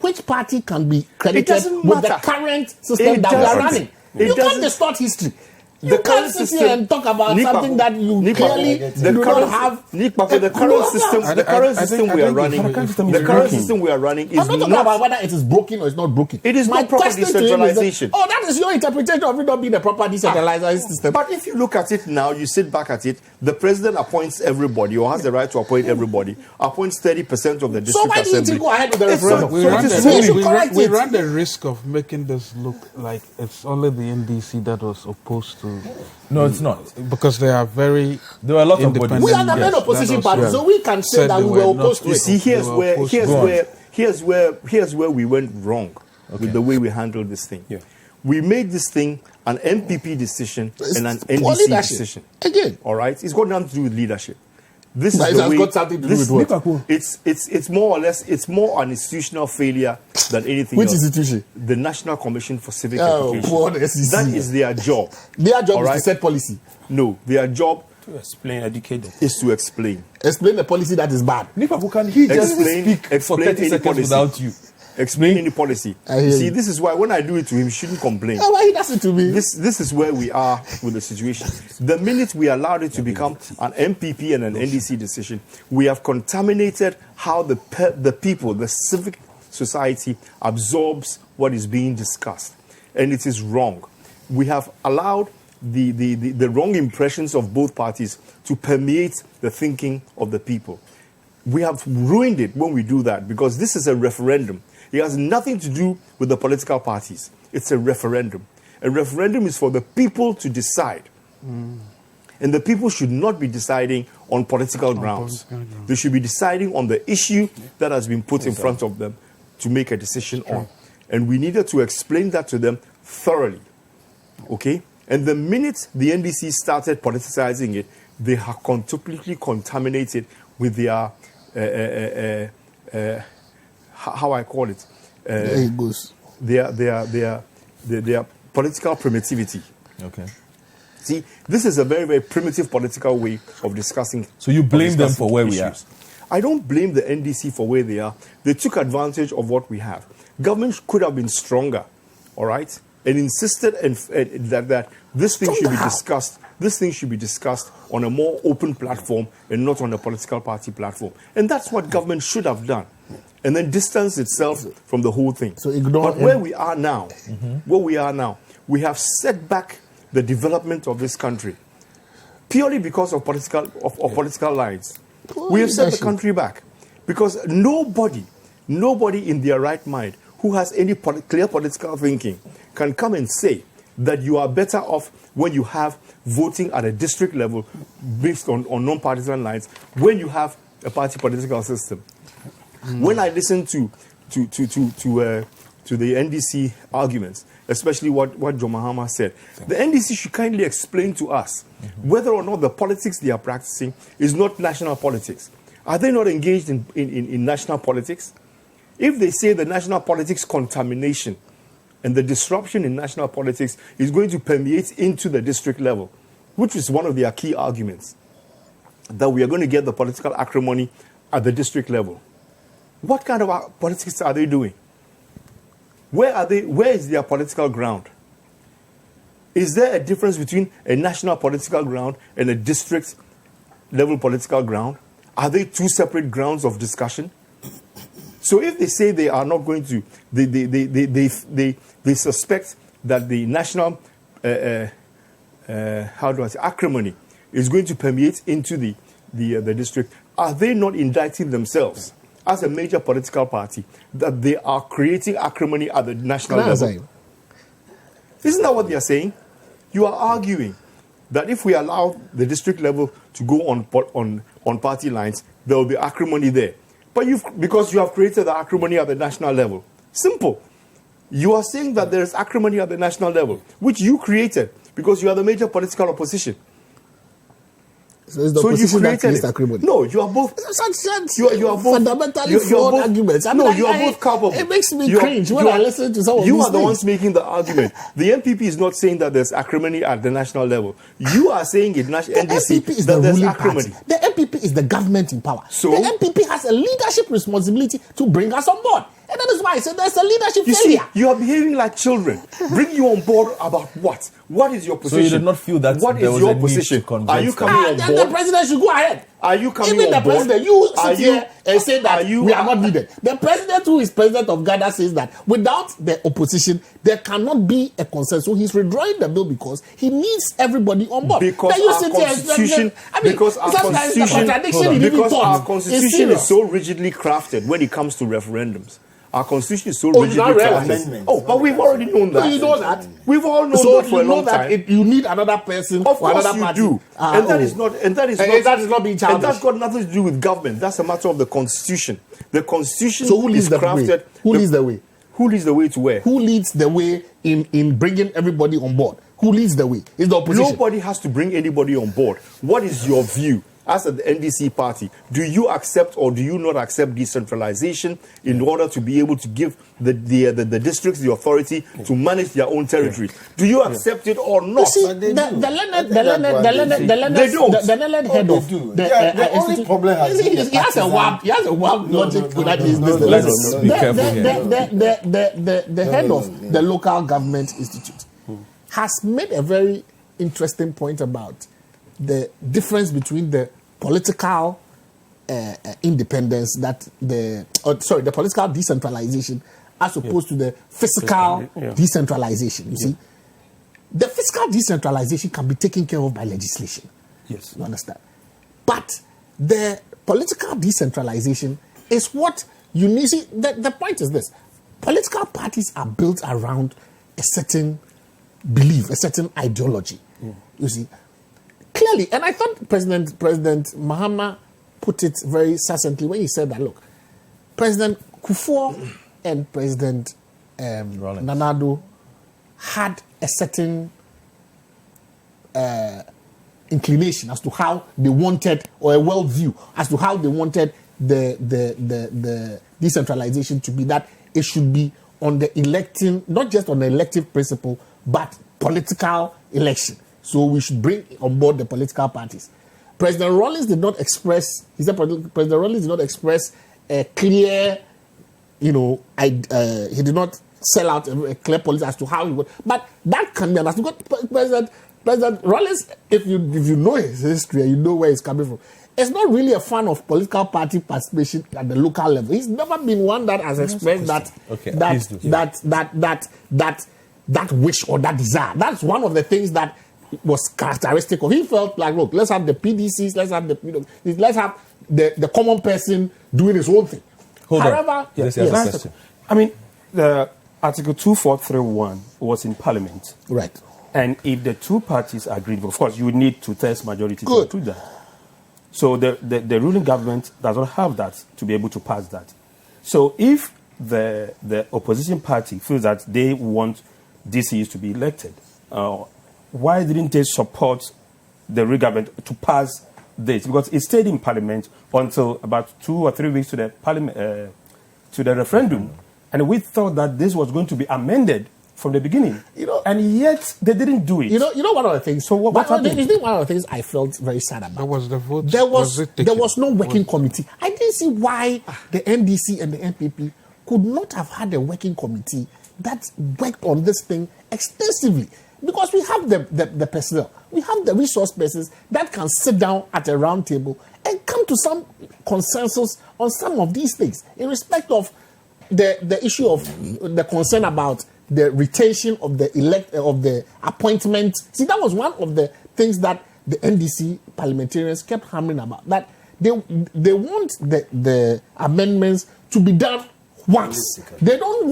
which party can be credited doesn't with the matter. current system It that we are doesn't. running. It You can't doesn't. distort history. The You can't current sit system- here and talk about Nipa, something that you Nipa, clearly the do current, not have. Nipa, the current system, the current system we are running, the current system is the current broken. system we are running is I'm not talking about whether it is broken or it's not broken. It is My not proper question to him is that- decentralization. Oh, that is your interpretation of it not being a proper decentralized system. But if you look at it now, you sit back at it, the president appoints everybody or has the right to appoint everybody, appoints 30% of the So district why didn't assembly. you go ahead with the It's referendum? so We it run, is the, we should we, correct run, we it. run the risk of making this look like it's only the NDC that was opposed to. No, it's not. Because they are very. There were a lot of independent. bodies. We are the main Yes, opposition that party, also so we can say said that they we were were not- opposed to You it. see, here's They were where opposed here's to where here's where we went wrong with the way we handled this thing. Yeah. We made this thing an MPP decision and an Poor NDC leadership. decision. Again. All right, it's got nothing to do with leadership. This But is it the has way. got something to do this- with what? It's more or less an institutional failure than anything Which else. institution? The National Commission for Civic Oh, Education. poor SEC. That is their job. Their job All is right? to set policy. No, their job To explain, educate them. is to explain. Explain the policy that is bad. Liverpool, can he just speak for Explain 30 any seconds policy. without you? Explain any policy. I hear You see, you. this is why when I do it to him, he shouldn't complain. Oh, why he does it to me? This is where we are with the situation. The minute we allowed it to become an MPP and an NDC decision, we have contaminated how the people, the civic society, absorbs what is being discussed. And it is wrong. We have allowed the wrong impressions of both parties to permeate the thinking of the people. We have ruined it when we do that because this is a referendum. It has nothing to do with the political parties. It's a referendum. A referendum is for the people to decide. And the people should not be deciding on political grounds. political grounds. They should be deciding on the issue that has been put in front of them to make a decision on. And we needed to explain that to them thoroughly. Okay? And the minute the NDC started politicizing it, they have completely contaminated with their, how I call it, there it goes. their political primitivity. Okay. See, this is a very, very primitive political way of discussing. So you blame them discussing for where we are? issues. I don't blame the NDC for where they are. They took advantage of what we have. Government could have been stronger, all right, and insisted that this thing should be discussed. This thing should be discussed on a more open platform and not on a political party platform. And that's what government should have done. And then distance itself from the whole thing. So ignore. But where we are now, we have set back the development of this country purely because of political lines. We have set the country back because nobody in their right mind who has any clear political thinking can come and say that you are better off when you have voting at a district level based on non-partisan lines when you have a party political system. When I listen to the NDC arguments, especially what John Mahama said, the NDC should kindly explain to us whether or not the politics they are practicing is not national politics. Are they not engaged in national politics? If they say the national politics contamination and the disruption in national politics is going to permeate into the district level, which is one of their key arguments, that we are going to get the political acrimony at the district level, what kind of politics are they doing? Where are they? Where is their political ground? Is there a difference between a national political ground and a district level political ground? Are they two separate grounds of discussion? So if they say they are not going to, they suspect that the national, acrimony is going to permeate into the district, are they not indicting themselves as a major political party that they are creating acrimony at the national level? Isn't that what they are saying? You are arguing that if we allow the district level to go on party lines, there will be acrimony there. But because you have created the acrimony at the national level. Simple. You are saying that there is acrimony at the national level, which you created because you are the major political opposition. So it's the opposition that creates acrimony. No, you are both. You are both fundamentally flawed arguments. You are both culpable. It makes me cringe when I listen to some of these You are the things. ones making the argument. The MPP is not saying that there's acrimony at the national level. You are saying it, NDC, MPP is that the there's ruling acrimony. party. The MPP is the government in power. So? The MPP has a leadership responsibility to bring us on board. And that is why I said there's a leadership You see, failure. you are behaving like children. Bring you on board about what? What is your position? So you did not feel that what there is was your a need position? to convince Are you them? coming on Then board? the president should go ahead. Are you coming Even on the board? president, you Are sit you- here and say that are you- we are not needed. The president who is president of Ghana says that without the opposition, there cannot be a consensus. So he's withdrawing the bill because he needs everybody on board. Because Then you our sit here and constitution, because our constitution, because our constitution is so rigidly crafted when it comes to referendums. Our constitution is so rigidly not read crafted. amendments. Oh, but we've already known that. You know that. We've all known So that for you a know long that time. you need another person Of or course another you party. do. And that is not being childish. and that's got nothing to do with government. That's a matter of the constitution. The constitution So who leads is the crafted. way? Who leads the way? Who leads the way to where? Who leads the way in bringing everybody on board? Who leads the way? It's the opposition. Nobody has to bring anybody on board. What is your view as the NDC party? Do you accept or do you not accept decentralization in order to be able to give the districts the authority to manage their own territory? Do you accept it or not? You see, But they the do. learned They don't. head Oh, of they do. the The only problem has been the he has a wab. He has a wab logic to that business. Let's be careful here. The head of the local government institute has made a very interesting point about the difference between the political independence the political decentralization as opposed to the fiscal decentralization. You see, the fiscal decentralization can be taken care of by legislation. Yes. You understand? But the political decentralization is what you need. See, the point is this: political parties are built around a certain belief, a certain ideology. You see, clearly, and I thought President Mahama put it very succinctly when he said that, look, President Kufuor and President Nana Addo had a certain inclination as to how they wanted, or a world view as to how they wanted the decentralization to be, that it should be on the electing, not just on the elective principle, but political election. So we should bring on board the political parties. President Rawlings did not express, he said President Rawlings did not express a clear, he did not sell out a clear policy as to how he would, but that can be understood. President Rawlings, if you know his history and you know where he's coming from, is not really a fan of political party participation at the local level. He's never been one that has expressed that wish or that desire. That's one of the things that was characteristic of. He felt like, look, let's have the PDCs, let's have the common person doing his own thing. However, I mean, the Article 2431 was in Parliament, right? And if the two parties agreed, of course, you would need two-thirds majority to do that. So the ruling government does not have that to be able to pass that. So if the opposition party feels that they want DCs to be elected, why didn't they support the ruling government to pass this? Because it stayed in Parliament until about 2 or 3 weeks to the Parliament to the referendum, and we thought that this was going to be amended from the beginning, and yet they didn't do it. You know one of the things. So what happened? You think one of the things I felt very sad about? That was the vote. There was no working committee. I didn't see why the NDC and the NPP could not have had a working committee that worked on this thing extensively. Because we have the personnel, we have the resource persons that can sit down at a round table and come to some consensus on some of these things in respect of the issue of the concern about the retention of the appointment. See, that was one of the things that the NDC parliamentarians kept hammering about, that they want the amendments to be done once. They don't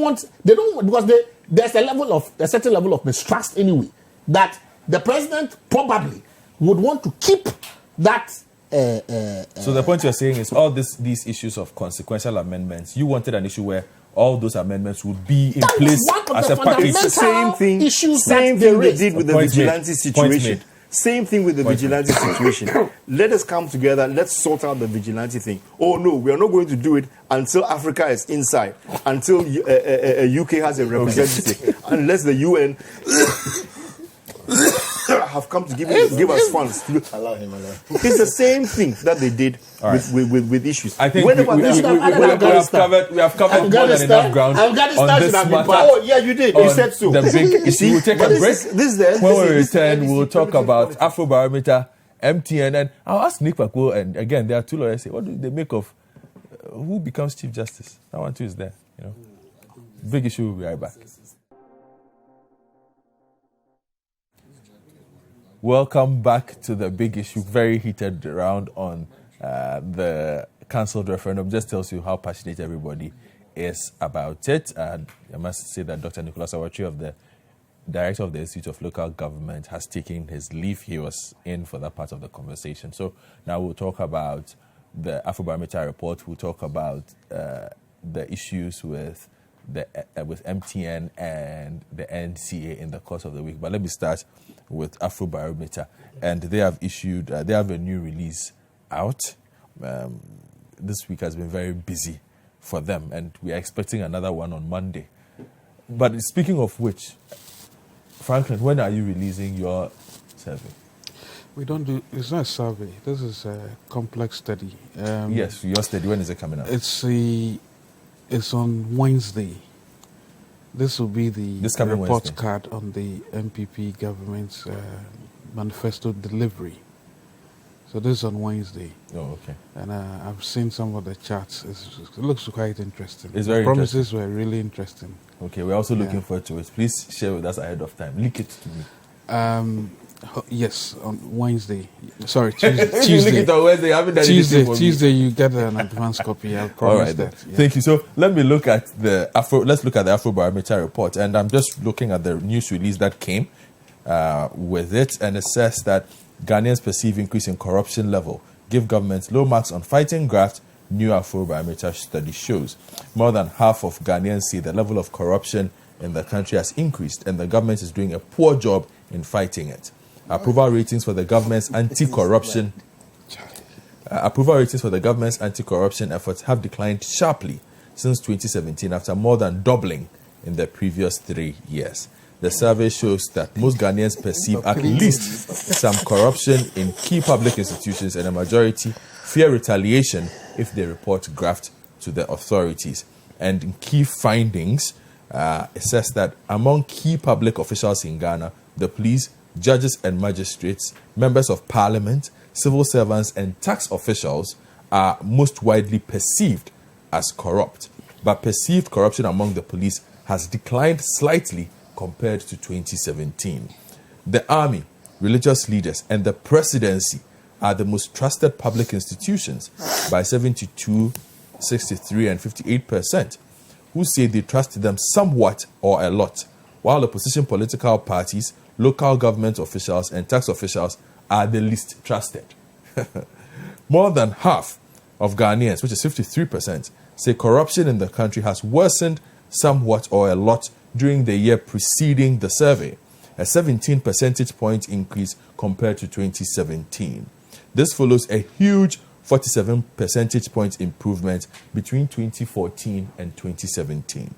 because there's a certain level of mistrust anyway, that the president probably would want to keep that. So the point you're saying is all these issues of consequential amendments, you wanted an issue where all those amendments would be in place as a package. It's the same thing they did with the vigilante situation. Same thing with the vigilante situation. Let us come together. Let's sort out the vigilante thing. Oh no, we are not going to do it until Africa is inside, until UK has a representative, unless the UN have come to give us funds. Allow him. It's the same thing that they did with issues. I think we have covered more than enough ground on this matter. Oh yeah, you did. You said so. The big issue. We'll take a break. When we return, we'll talk about Afrobarometer, MTN, and I'll ask Nick Pakwo. And again, there are two lawyers. What do they make of who becomes Chief Justice? That one too is there. Big issue. We'll be right back. Welcome back to the big issue. Very heated round on the cancelled referendum. Just tells you how passionate everybody is about it. And I must say that Dr. Nicholas Awatri, the Director of the Institute of Local Government, has taken his leave. He was in for that part of the conversation. So now we'll talk about the Afrobarometer report. We'll talk about the issues with MTN and the NCA in the course of the week. But let me start with Afrobarometer, and they have a new release out. This week has been very busy for them, and we are expecting another one on Monday. But speaking of which, Franklin, when are you releasing your survey? We don't do. It's not a survey. This is a complex study. Yes, your study. When is it coming out? It's on Wednesday. This will be the report Wednesday card on the MPP government's manifesto delivery. So this is on Wednesday. Oh, okay. And I've seen some of the charts. It looks quite interesting. It's very the promises were really interesting. Okay, we're also looking forward to it. Please share with us ahead of time. Leak it to me. Yes, on Wednesday. Sorry, Tuesday. You leak it on Wednesday. You haven't done anything for me. Tuesday, you get an advance copy. I'll promise all right, that. Yeah. Thank you. So let's look at the Afrobarometer report, and I'm just looking at the news release that came with it, and it says that Ghanaians perceive increase in corruption level, give governments low marks on fighting graft. New Afrobarometer study shows more than half of Ghanaians say the level of corruption in the country has increased, and the government is doing a poor job in fighting it. Approval ratings for the government's anti-corruption efforts have declined sharply since 2017 after more than doubling in the previous 3 years. The survey shows that most Ghanaians perceive at least some corruption in key public institutions, and a majority fear retaliation if they report graft to the authorities. And in key findings, it says that among key public officials in Ghana, the police, judges and magistrates, members of parliament, civil servants and tax officials are most widely perceived as corrupt. But perceived corruption among the police has declined slightly compared to 2017. The army, religious leaders, and the presidency are the most trusted public institutions by 72, 63, and 58%, who say they trust them somewhat or a lot, while opposition political parties, local government officials, and tax officials are the least trusted. More than half of Ghanaians, which is 53%, say corruption in the country has worsened somewhat or a lot during the year preceding the survey, a 17 percentage point increase compared to 2017. This follows a huge 47 percentage point improvement between 2014 and 2017.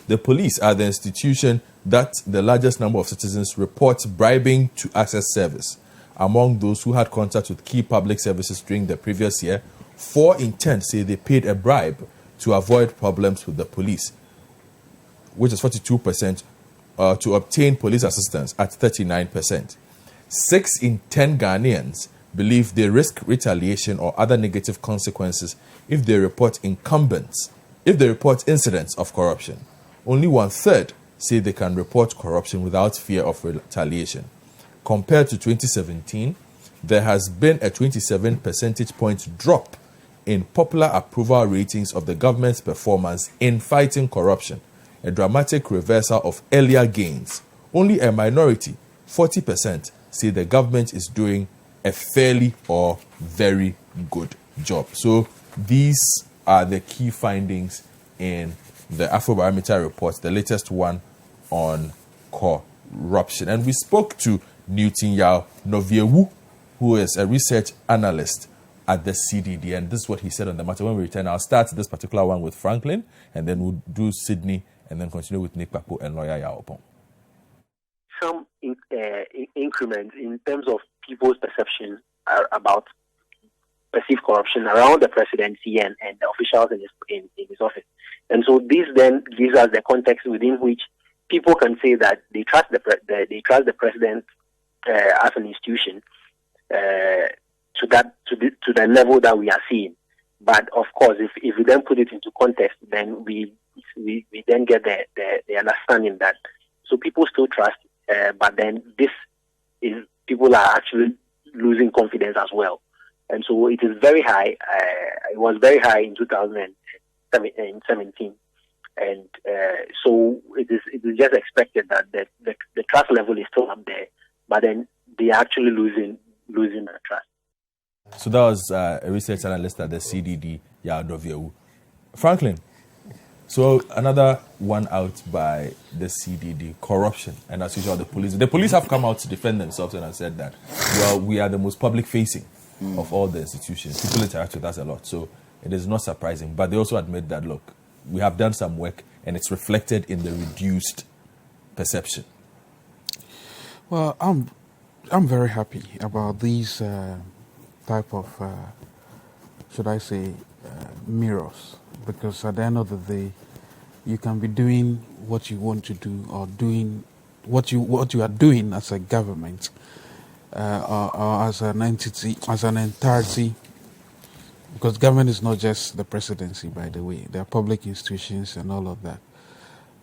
The police are the institution that the largest number of citizens report bribing to access service. Among those who had contact with key public services during the previous year, 4 in 10 say they paid a bribe to avoid problems with the police, which is 42%, to obtain police assistance at 39%. 6 in 10 Ghanaians believe they risk retaliation or other negative consequences if they report incidents of corruption. Only 1/3 say they can report corruption without fear of retaliation. Compared to 2017, there has been a 27 percentage point drop in popular approval ratings of the government's performance in fighting corruption, a dramatic reversal of earlier gains. Only a minority, 40%, say the government is doing a fairly or very good job. So these are the key findings in the Afrobarometer report, the latest one on corruption. And we spoke to Newton Yao Noviewu, who is a research analyst at the CDD, and this is what he said on the matter. When we return, I'll start this particular one with Franklin, and then we'll do Sydney, and then continue with Nick Papo and Lawyer Yaopong. Some increments in terms of people's perception about perceived corruption around the presidency and the officials in his office. And so this then gives us the context within which people can say that they trust the president as an institution to the level that we are seeing. But of course, if we then put it into context, then we then get the understanding that so people still trust, but then this is people are actually losing confidence as well. And so it is very high. It was very high in 2017, and so it is just expected that the trust level is still up there, but then they are actually losing the trust. So that was a research analyst at the CDD, Yao. Franklin, so another one out by the CDD, corruption, and as usual, the police. The police have come out to defend themselves and have said that, well, we are the most public-facing of all the institutions. People interact with us a lot, so it is not surprising. But they also admit that, look, we have done some work, and it's reflected in the reduced perception. Well, I'm very happy about these type of, should I say, mirrors, because at the end of the day, you can be doing what you want to do or doing what you are doing as a government or as an entity, as an entirety, because government is not just the presidency, by the way. There are public institutions and all of that.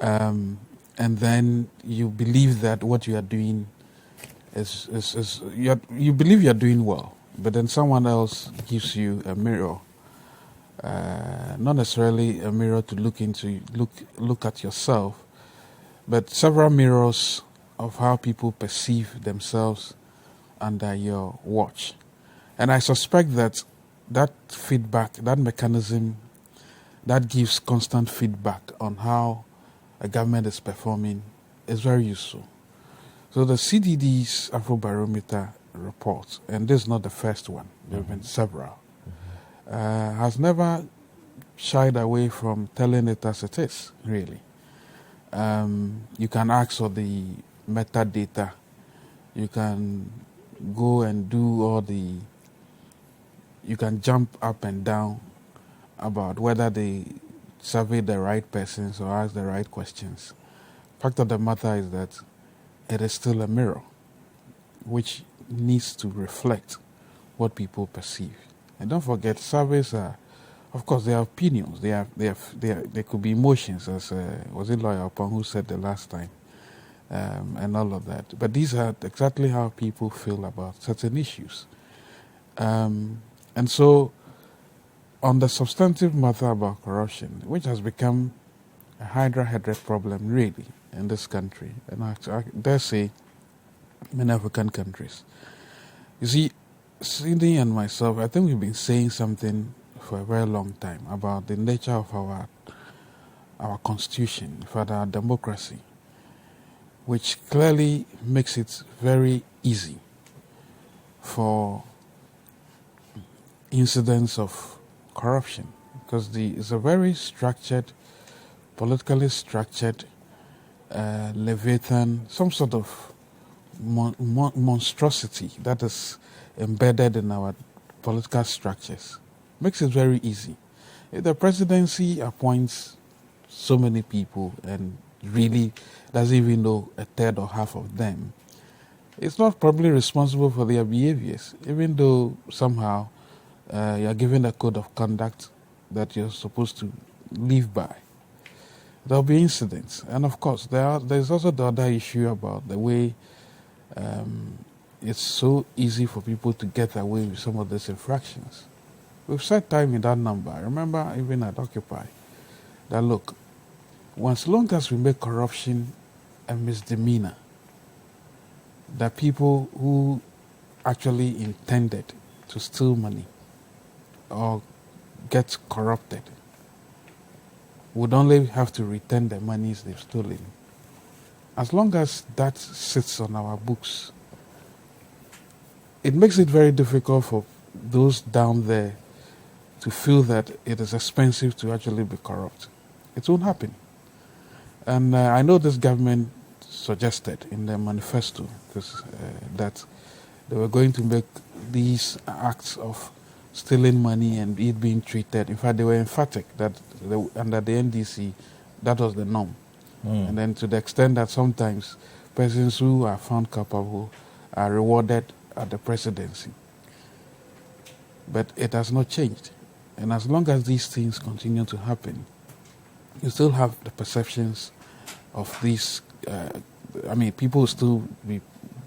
And then you believe that what you are doing you believe you are doing well, but then someone else gives you a mirror. Not necessarily a mirror to look at yourself, but several mirrors of how people perceive themselves under your watch. And I suspect that feedback, that mechanism that gives constant feedback on how a government is performing is very useful. So the CDD's Afrobarometer report, and this is not the first one, there have been several, has never shied away from telling it as it is, really. You can ask for the metadata. You can go and do all the... You can jump up and down about whether they survey the right persons or ask the right questions. Fact of the matter is that it is still a mirror which needs to reflect what people perceive. And don't forget, surveys are, of course, they are opinions. They could be emotions, as was it Lawyer Opon who said the last time, and all of that. But these are exactly how people feel about certain issues. And so, on the substantive matter about corruption, which has become a hydra-headed problem, really, in this country, and I dare say many African countries. You see, Cindy and myself, I think we've been saying something for a very long time about the nature of our constitution, in fact, our democracy, which clearly makes it very easy for incidents of corruption, because it's a very structured, politically structured leviathan, some sort of monstrosity that is embedded in our political structures. Makes it very easy. If the presidency appoints so many people and really doesn't even know a third or half of them, it's not probably responsible for their behaviors, even though somehow you're given a code of conduct that you're supposed to live by. There'll be incidents. And of course, there's also the other issue about the way it's so easy for people to get away with some of these infractions. We've set time in that number. I remember even at Occupy that, look, as long as we make corruption a misdemeanor, that people who actually intended to steal money or get corrupted would only have to return the monies they've stolen. As long as that sits on our books, it makes it very difficult for those down there to feel that it is expensive to actually be corrupt. It won't happen. And I know this government suggested in their manifesto that they were going to make these acts of stealing money and it being treated. In fact, they were emphatic that under the NDC, that was the norm. And then to the extent that sometimes persons who are found culpable are rewarded at the presidency. But it has not changed. And as long as these things continue to happen, you still have the perceptions of these, people will still be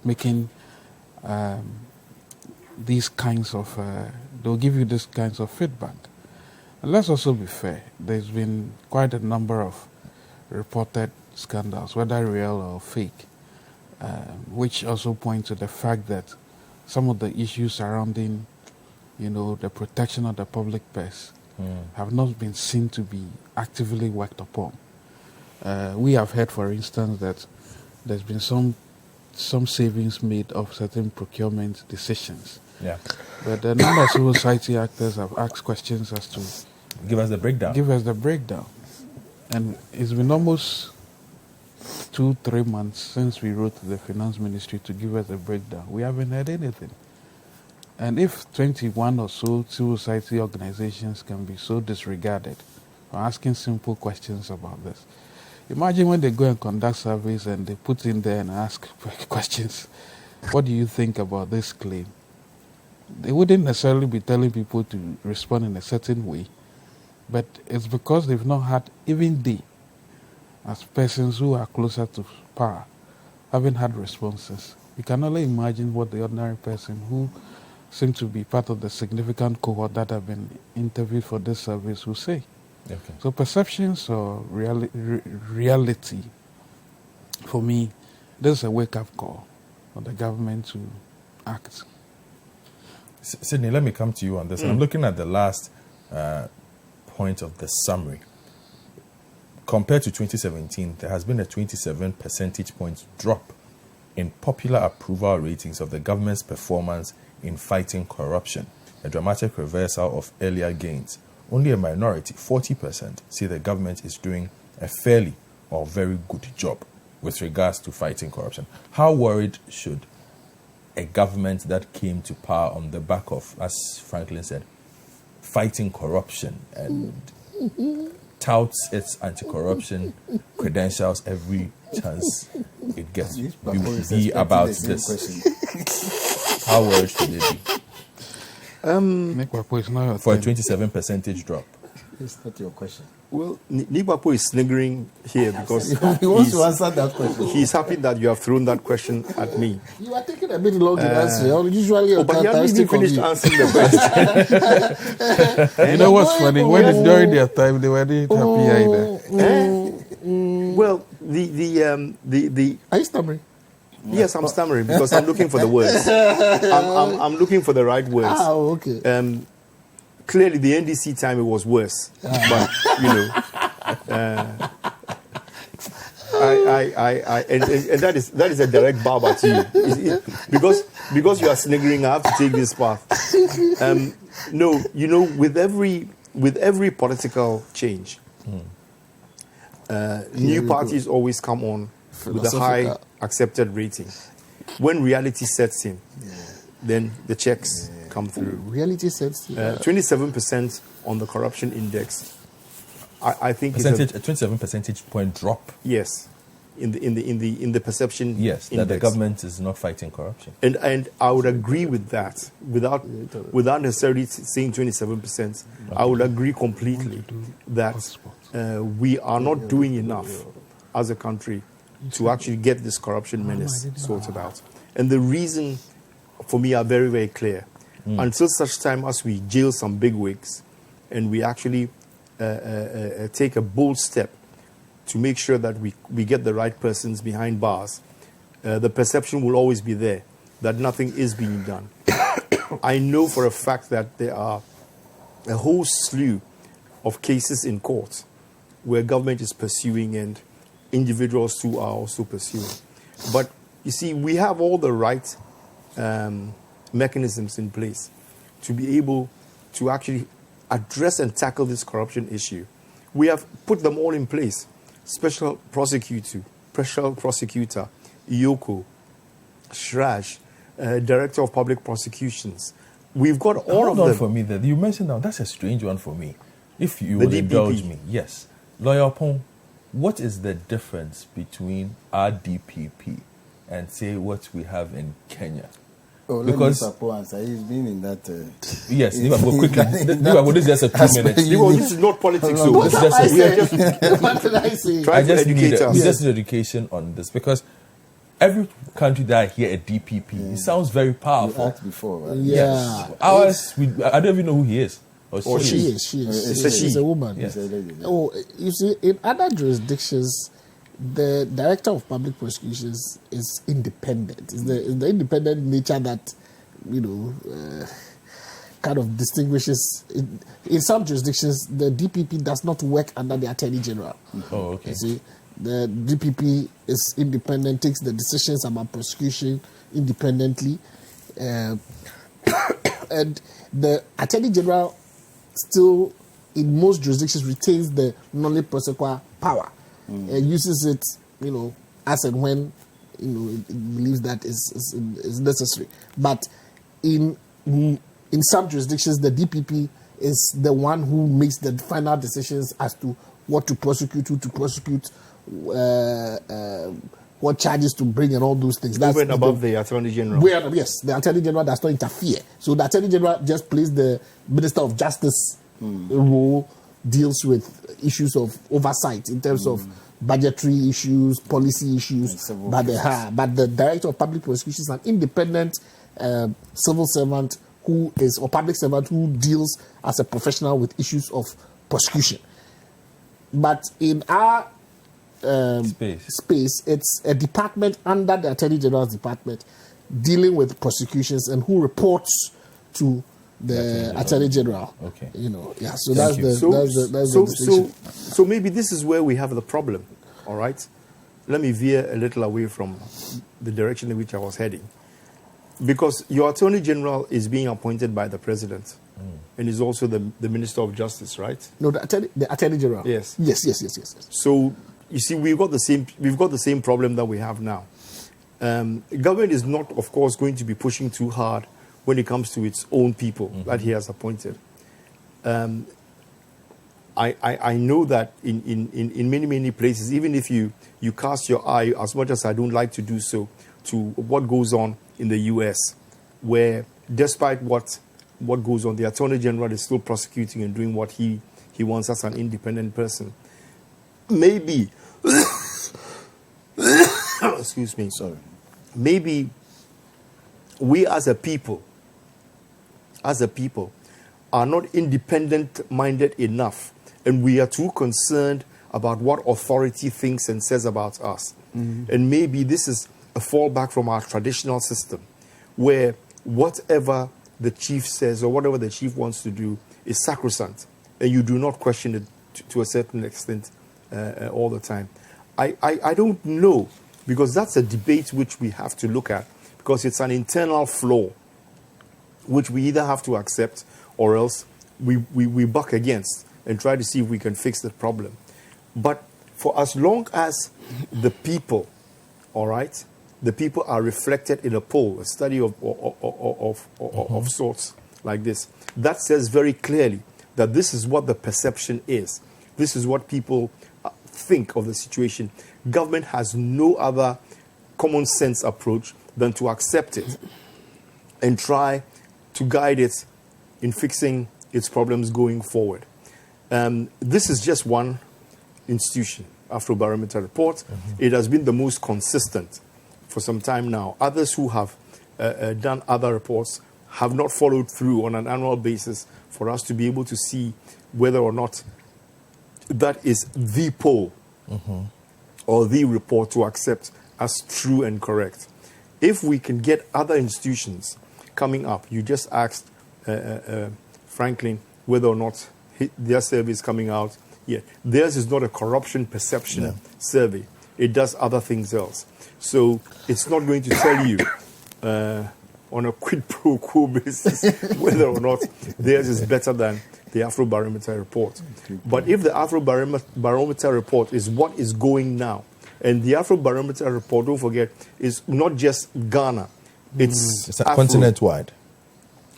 making these kinds of, they'll give you these kinds of feedback. And let's also be fair. There's been quite a number of reported scandals, whether real or fake, which also point to the fact that some of the issues surrounding, the protection of the public purse have not been seen to be actively worked upon. We have heard, for instance, that there's been some savings made of certain procurement decisions. Yeah. But the number of civil society actors have asked questions as to... Give us the breakdown. And it's been almost 2-3 months since we wrote to the finance ministry to give us a breakdown. We haven't heard anything. And if 21 or so civil society organizations can be so disregarded for asking simple questions about this, imagine when they go and conduct surveys and they put in there and ask questions, what do you think about this claim? They wouldn't necessarily be telling people to respond in a certain way, but it's because they've not had, even they, as persons who are closer to power, haven't had responses. You can only imagine what the ordinary person who seems to be part of the significant cohort that have been interviewed for this service will say. Okay. So perceptions or reality, for me, this is a wake-up call for the government to act. Sydney, let me come to you on this. I'm looking at the last point of the summary. Compared to 2017, there has been a 27 percentage point drop in popular approval ratings of the government's performance in fighting corruption, a dramatic reversal of earlier gains. Only a minority, 40%, say the government is doing a fairly or very good job with regards to fighting corruption. How worried should a government that came to power on the back of, as Franklin said, fighting corruption and touts its anti-corruption credentials every chance it gets be about this? How worried should they be? For a 27% drop. It's not your question. Well, Nigbapo is sniggering here because He wants to answer that question. he's happy that you have thrown that question at me. You are taking a bit long to answer. Usually, But he hasn't even finished answering the question. You know what's funny? When it's during their time, they weren't happy either. Well, the Are you stammering? yes, I'm stammering because I'm looking for the words. I'm looking for the right words. Oh, okay. Clearly, the NDC time it was worse, but you know, and that is a direct barb at you because you are sniggering. I have to take this path. No, you know, with every political change, new parties always come on with a high accepted rating. When reality sets in, then the checks come through. Reality sets 27% on the corruption index. I think a 27 percentage point drop. yes, in the perception. Yes, that the government is not fighting corruption. And I would agree with that without necessarily saying 27%. I would agree completely that we are not doing enough as a country to actually get this corruption menace sorted out. And the reason for me are very, very clear. Until such time as we jail some bigwigs and we actually take a bold step to make sure that we get the right persons behind bars, the perception will always be there that nothing is being done. I know for a fact that there are a whole slew of cases in court where government is pursuing and individuals too are also pursuing. But you see, we have all the right mechanisms in place to be able to actually address and tackle this corruption issue. We have put them all in place. Special prosecutor, Iyoko, Shraj, Director of Public Prosecutions. We've got all of them. For me, that you mentioned now, that's a strange one for me. If you The would DPP. indulge me, yes. Lawyer Pong, what is the difference between our DPP and say what we have in Kenya? Because he's been in that. Yes, Liverpool quickly. Liverpool is just a 2 minutes. This is not politics, so It's just a, we are just What did I say? trying to educate us. we just need education on this because every country that I hear a DPP, it sounds very You powerful. asked before, right? Yeah. Ours, I don't even know who he is. Or She she. is. It's a she. She's a woman. Yes. Oh, you see, in other jurisdictions, the Director of Public Prosecutions is independent. It's the independent nature that, kind of distinguishes. In some jurisdictions, the DPP does not work under the Attorney General. Oh, okay. You see, the DPP is independent, takes the decisions about prosecution independently, and the Attorney General still, in most jurisdictions, retains the non-prosecutor power and uses it, as and when it believes that is necessary. But in some jurisdictions, the DPP is the one who makes the final decisions as to what to prosecute, who to prosecute, what charges to bring, and all those things. Over and above the Attorney General. Yes, the Attorney General does not interfere. So the Attorney General just plays the Minister of Justice role, deals with issues of oversight in terms of budgetary issues, policy issues. But the Director of Public Prosecutions is an independent civil servant or public servant who deals as a professional with issues of prosecution. But in our space, it's a department under the Attorney General's department dealing with prosecutions and who reports to the Attorney General. Okay. So that's the distinction. So maybe this is where we have the problem, all right? let me veer a little away from the direction in which I was heading. Because your Attorney General is being appointed by the President and is also the Minister of Justice, right? No, the Attorney General. Yes. Yes. So, you see, we've got the same problem that we have now. Government is not, of course, going to be pushing too hard when it comes to its own people that he has appointed. I know that in many places, even if you cast your eye, as much as I don't like to do so, to what goes on in the U.S., where despite what goes on, the Attorney General is still prosecuting and doing what he wants as an independent person. Maybe, excuse me, sorry. Maybe we as a people are not independent-minded enough, and we are too concerned about what authority thinks and says about us. And maybe this is a fallback from our traditional system, where whatever the chief says or whatever the chief wants to do is sacrosanct, and you do not question it to a certain extent all the time. I don't know, because that's a debate which we have to look at, because it's an internal flaw which we either have to accept or else we buck against and try to see if we can fix the problem. But for as long as the people, all right, the people are reflected in a poll, a study of sorts like this, that says very clearly that this is what the perception is. This is what people think of the situation. Government has no other common sense approach than to accept it and try to guide it in fixing its problems going forward. This is just one institution, Afrobarometer report. It has been the most consistent for some time now. Others who have done other reports have not followed through on an annual basis for us to be able to see whether or not that is the poll or the report to accept as true and correct. If we can get other institutions coming up, you just asked Franklin whether or not their survey is coming out yet. Theirs is not a corruption perception survey. It does other things else. So it's not going to tell you on a quid pro quo basis whether or not theirs is better than the Afrobarometer report. But if the Afrobarometer report is what is going now, and the Afrobarometer report, don't forget, is not just Ghana, it's continent-wide.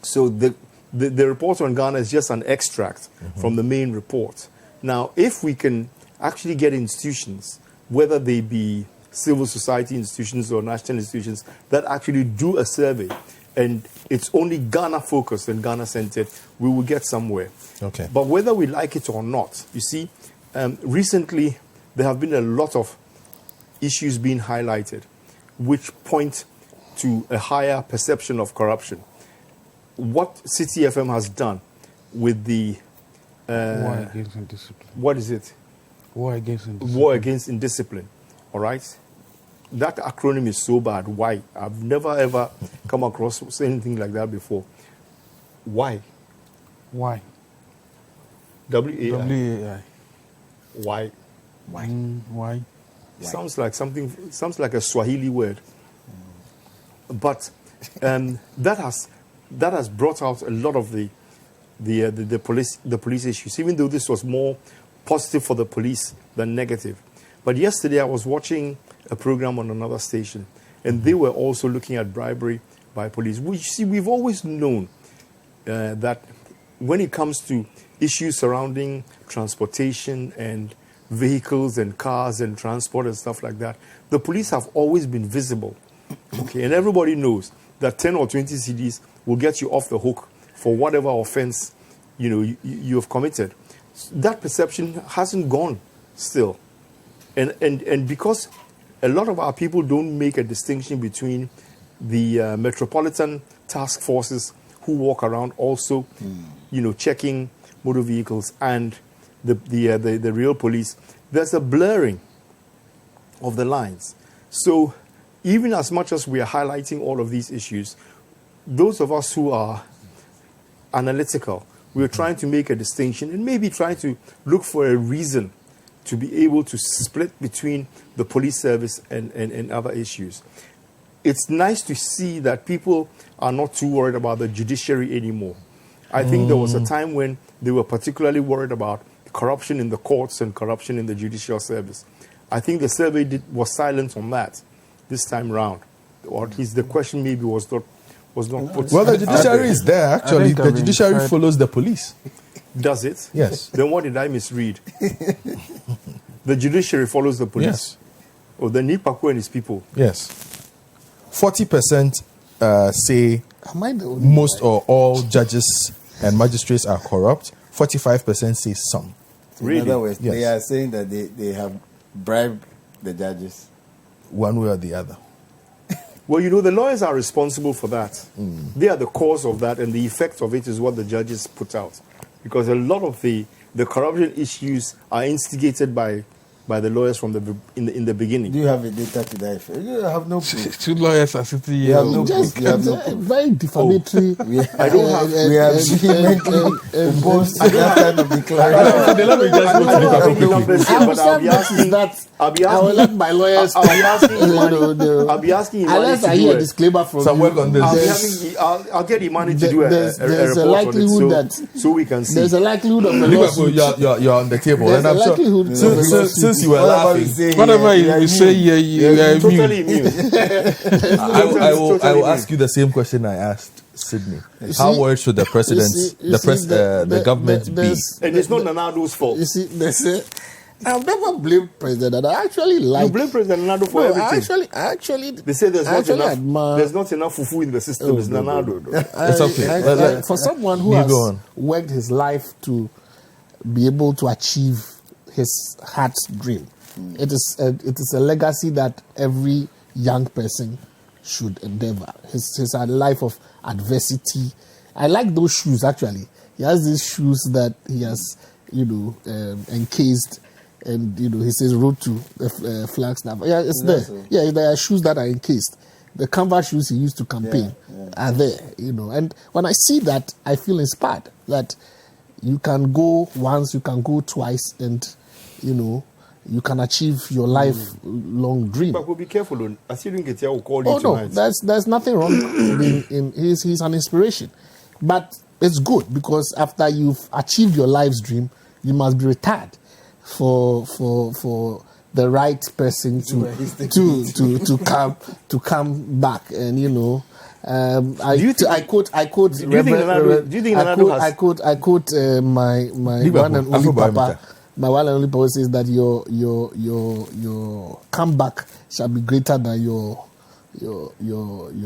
So the report on Ghana is just an extract from the main report. Now, if we can actually get institutions, whether they be civil society institutions or national institutions, that actually do a survey, and it's only Ghana focused and Ghana centered, we will get somewhere. Okay. But whether we like it or not, you see, recently there have been a lot of issues being highlighted which point to a higher perception of corruption. What City FM has done with the War against indiscipline. What is it? War against indiscipline. War against indiscipline. All right? That acronym is so bad. Why? I've never ever come across anything like that before. Why? Why? WAI. WAI. Why? Why? Sounds like something. Sounds like a Swahili word. But that has brought out a lot of the police issues. Even though this was more positive for the police than negative. But yesterday I was watching a program on another station, and they were also looking at bribery by police. We've always known that when it comes to issues surrounding transportation and vehicles and cars and transport and stuff like that, the police have always been visible. Okay, and everybody knows that 10 or 20 CDs will get you off the hook for whatever offense you have committed. That perception hasn't gone still. And because a lot of our people don't make a distinction between the metropolitan task forces who walk around also, checking motor vehicles and the real police, there's a blurring of the lines. So even as much as we are highlighting all of these issues, those of us who are analytical, we're trying to make a distinction and maybe trying to look for a reason to be able to split between the police service and other issues. It's nice to see that people are not too worried about the judiciary anymore. I think there was a time when they were particularly worried about corruption in the courts and corruption in the judicial service. I think the survey was silent on that this time round, or at least the question maybe was not put. Well, the judiciary is there, actually. The judiciary follows the police. Does it? Yes. Then what did I misread? The judiciary follows the police. Yes. Oh, the Nipaku and his people. Yes. 40% say Am I the only most one? or all judges and magistrates are corrupt. 45% say some. Really? In other words, Yes. they are saying that they have bribed the judges. One way or the other. Well, you know, the lawyers are responsible for that. They are the cause of that, and the effect of it is what the judges put out. Because a lot of the corruption issues are instigated by the lawyers from in the beginning. Do you have a data to that effect? You have no proof. Two lawyers are sitting You here. have no Just proof. You have no it's a proof. very defamatory. I don't have. We have vehemently opposed to that kind of declaration. Let me just go to I don't have Nipaku the numbers here, I will but I'll say be this asking. is that I'll be I will asking. let my lawyers. I'll be asking Imani. I'll be asking Imani Unless to I do hear a it. disclaimer from some you, work on this. I'll get Imani to do a there's a report on likelihood it that so we can see. there's a likelihood of a Nipaku, lawsuit. you're on the table. There's And I'm a sure, likelihood of a since lawsuit. you were laughing, Whatever you say, you are Totally immune. immune. I will Totally ask you the same question I asked Sydney. You How see- worried should the president, the government be? there's- And it's not Nanado's fault. You see, I've never blamed President, and I actually like. You blame President Nanado for No, everything. I actually. They say there's I not actually enough. admire- There's not enough fufu in the system. It's Nanado. It's okay. For someone who You has go on. worked his life to be able to achieve his heart's dream, it is a legacy that every young person should endeavor. His a life of adversity. I like those shoes actually. He has these shoes that he has, encased, and he says "Road to the Flagstaff." Yeah, it's there. Yeah, there are shoes that are encased. The canvas shoes he used to campaign are there, And when I see that, I feel inspired that you can go once, you can go twice, and you can achieve your lifelong dream. But we'll be careful. Asiru will call Oh you no, tonight. there's nothing wrong. He's an inspiration, but it's good because after you've achieved your life's dream, you must be retired for the right person to come back. And I quote Do you think Nanado has- I quote my one and only papa. My one and only papa says that your comeback shall be greater than your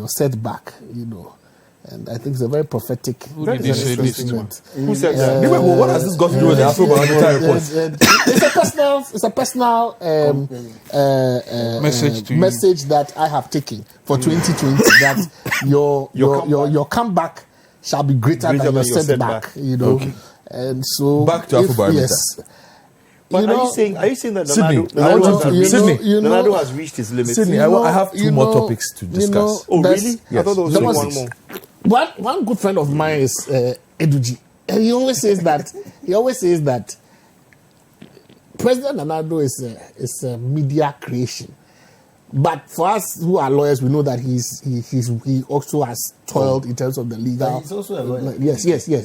setback. And I think it's a very prophetic did you say this to? statement. Who said that? Nipaku, what has this got to do with the Afrobarometer report? It's a personal Message to you. message that I have taken for 2020 that your comeback shall be greater than your setback. Okay. And so Back to Afrobarometer. Yes. But are you saying that Sydney, Nanado has reached his limit? Sydney, I have two more topics to discuss. Oh, There's- really? I Yes. thought there was There only was- one more. One good friend of mine is Eduji, and he always says that President Nanado is a media creation. But for us who are lawyers, we know that he also has toiled in terms of the legal. But he's also a lawyer. Yes. He's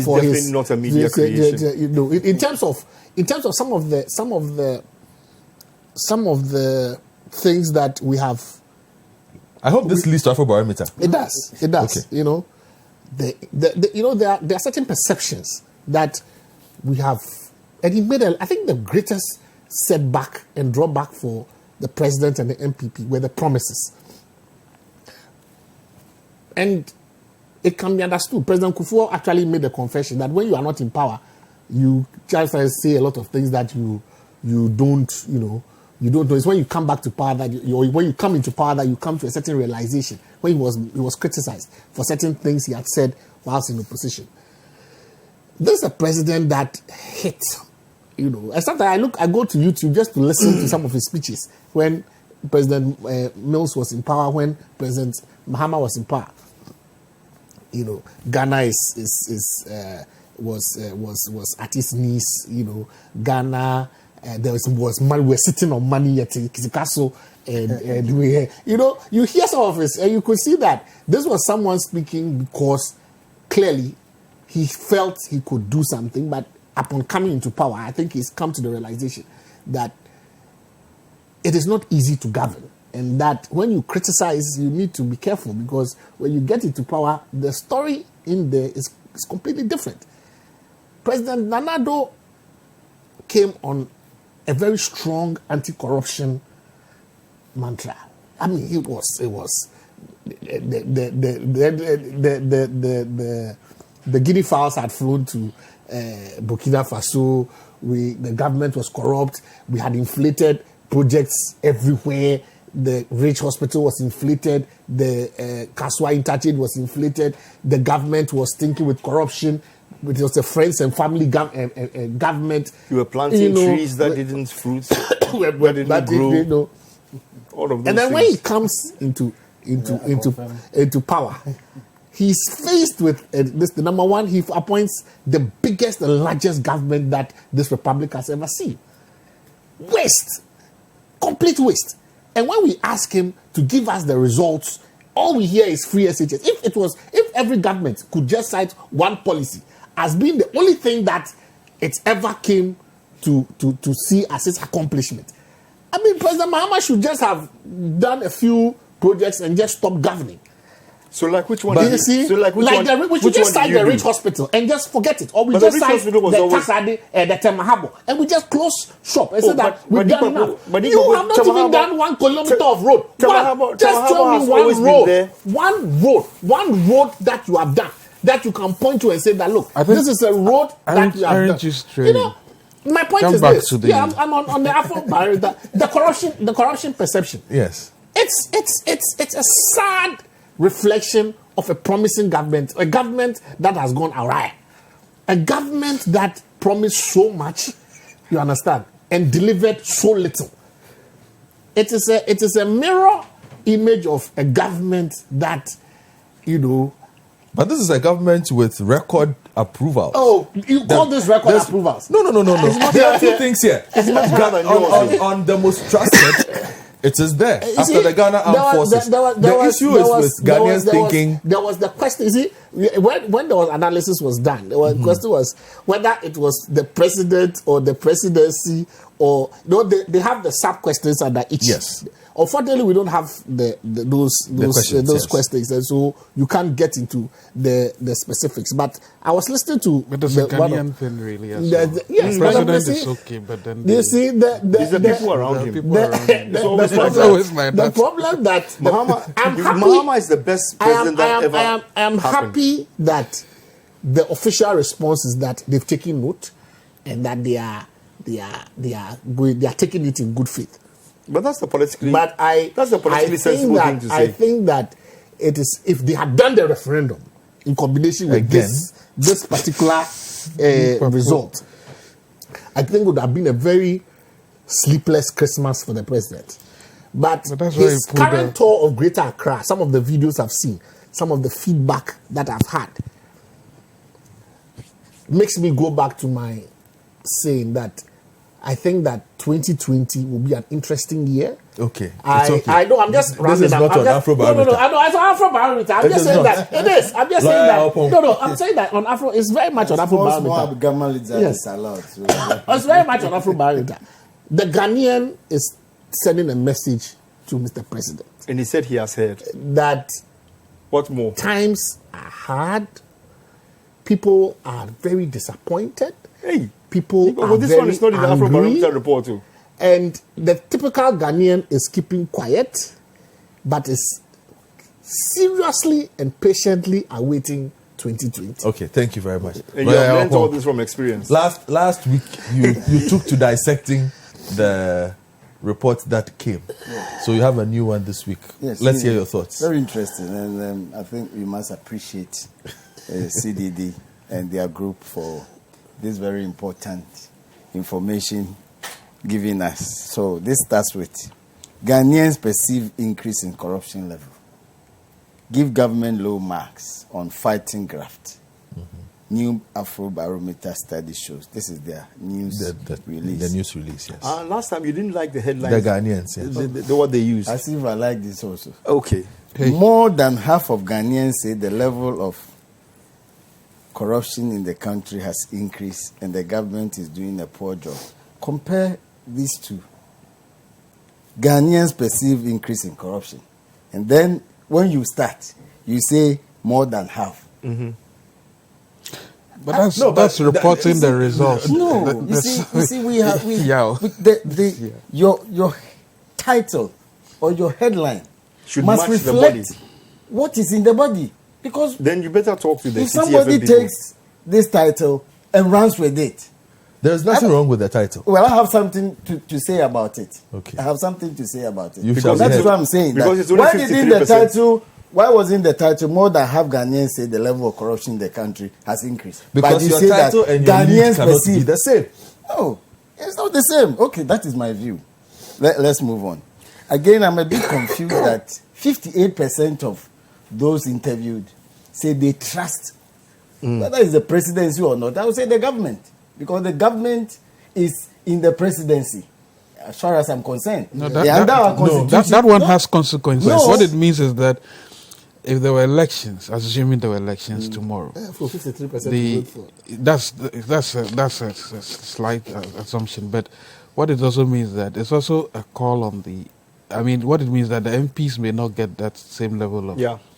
definitely not a media creation. In terms of some of the things that we have. I hope this leads to Afrobarometer. It does. Okay. There are certain perceptions that we have, and he made I think the greatest setback and drawback for the president and the MPP were the promises, and it can be understood. President Kufuor actually made a confession that when you are not in power, you just say a lot of things that you don't know. It's when you come back to power that when you come into power that you come to a certain realization. When he was criticized for certain things he had said whilst in opposition. This is a president that hits, And sometimes I go to YouTube just to listen to some of his speeches when President Mills was in power, when President Mahama was in power. Ghana was at its knees. Ghana there was money. We were sitting on money at the castle, and we, you hear some of this, and you could see that this was someone speaking because clearly he felt he could do something, but upon coming into power, I think he's come to the realization that it is not easy to govern, and that when you criticize, you need to be careful, because when you get into power, the story in there is completely different. President Nana Addo came on a very strong anti-corruption mantra. I mean, it was the guinea fowls had flown to Burkina Faso. The government was corrupt. We had inflated projects everywhere. The Rich Hospital was inflated. The Kaswa Interchange was inflated. The government was thinking with corruption. It was a friends and family government. You were planting trees that didn't fruit, that didn't grow. All of those and then things. when he comes into power, he's faced with this. The number one, he appoints the biggest and largest government that this republic has ever seen. Waste, complete waste. And when we ask him to give us the results, all we hear is free SHS. If every government could just cite one policy as being the only thing that it ever came to see as its accomplishment, I mean, President Mahama should just have done a few projects and just stop governing. So, like which one? We should just cite the Rich Hospital and just forget it, or we just cite the Tasade, the Temahabo, and we just close shop and say that we've done enough. You have not even done 1 kilometer of road. Just tell me one road that you have done that you can point to and say that, look, this is a road that you have done. My point is this. I'm on the Afro barrier. The corruption perception. Yes, it's a sad reflection of a promising government, a government that has gone awry, a government that promised so much, you understand, and delivered so little. It is a mirror image of a government that, But this is a government with record approval. Oh, you call this record approvals? No. There are two things here. On the most trusted, it is there. After the Ghana Armed Forces. The issue is with Ghanaians thinking. There was the question, when the analysis was done, the question was whether it was the president or the presidency, or they have the sub questions under each. Yes. Unfortunately, we don't have those questions, and so you can't get into the specifics. But I was listening to. But it's a Ghanaian thing, really. Yes, the president is okay, but then you see the people around him. The problem that Mahama is the best president that ever. I am happy that the official response is that they've taken note and that they are taking it in good faith. But that's the politically. Sensible thing to say. I think that it is, if they had done the referendum in combination with this particular result, I think it would have been a very sleepless Christmas for the president. But his current tour of Greater Accra, some of the videos I've seen, some of the feedback that I've had, makes me go back to my saying that I think that 2020 will be an interesting year. Okay. I know, I'm just rounding up. This is not an Afro barometer. No, I know, it's an Afro barometer. I'm just saying that. It is. I'm just saying that. No, I'm saying that on Afro, it's very much on Afro barometer. Yes. It's very much on Afro barometer. The Ghanaian is sending a message to Mr. President. And he said he has heard. That what more? Times are hard. People are very disappointed. Hey. People are this very one is not in the Afro barometer report too. And the typical Ghanaian is keeping quiet, but is seriously and patiently awaiting 2020. Okay, thank you very much. And you have learned all this from experience. Last week, you took to dissecting the report that came. So you have a new one this week. Yes, Let's hear your thoughts. Very interesting. And I think we must appreciate CDD and their group for this very important information given us. So this starts with Ghanaians perceive increase in corruption level. Give government low marks on fighting graft. new Afrobarometer study shows. This is their news release. The news release, yes. Last time you didn't like the headlines. The Ghanaians, yes. What they use. As if I like this also. Okay. More than half of Ghanaians say the level of corruption in the country has increased and the government is doing a poor job. Compare these two. Ghanaians perceive increase in corruption. And then when you start, you say more than half. Mm-hmm. But that's reporting the results. No, you see, your title or your headline should must match reflect the body. What is in the body. Because then you better talk to the if somebody takes this title and runs with it, there's nothing wrong with the title. Well, I have something to say about it. Okay. I have something to say about it. Because that's what I'm saying. Because it's only 53%. Why was in the title more than half Ghanaians say the level of corruption in the country has increased? Because your title and your lead cannot be the same. No, it's not the same. Okay, that is my view. Let's move on. Again, I'm a bit confused that 58% of those interviewed say they trust whether it's the presidency or not. I would say the government, because the government is in the presidency. As far as I'm concerned, that one has consequences. No. What it means is that if there were elections, assuming there were elections tomorrow, for 53%, that's a slight assumption. But what it also means that it's also a call on the. I mean, what it means that the MPs may not get that same level of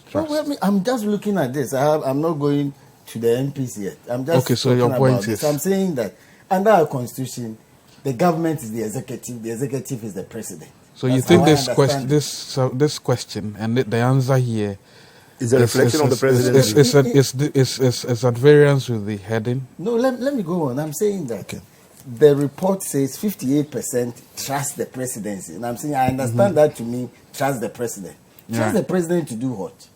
trust. Well, I'm just looking at this. I'm not going to the MPs yet. I'm just okay. So your point is, this. I'm saying that under our constitution, the government is the executive. The executive is the president. So you think this question and the answer here is a reflection on the presidency? Is at variance with the heading? No, let me go on. I'm saying that the report says 58% trust the presidency. And I'm saying I understand that to mean trust the president. Trust the president to do what?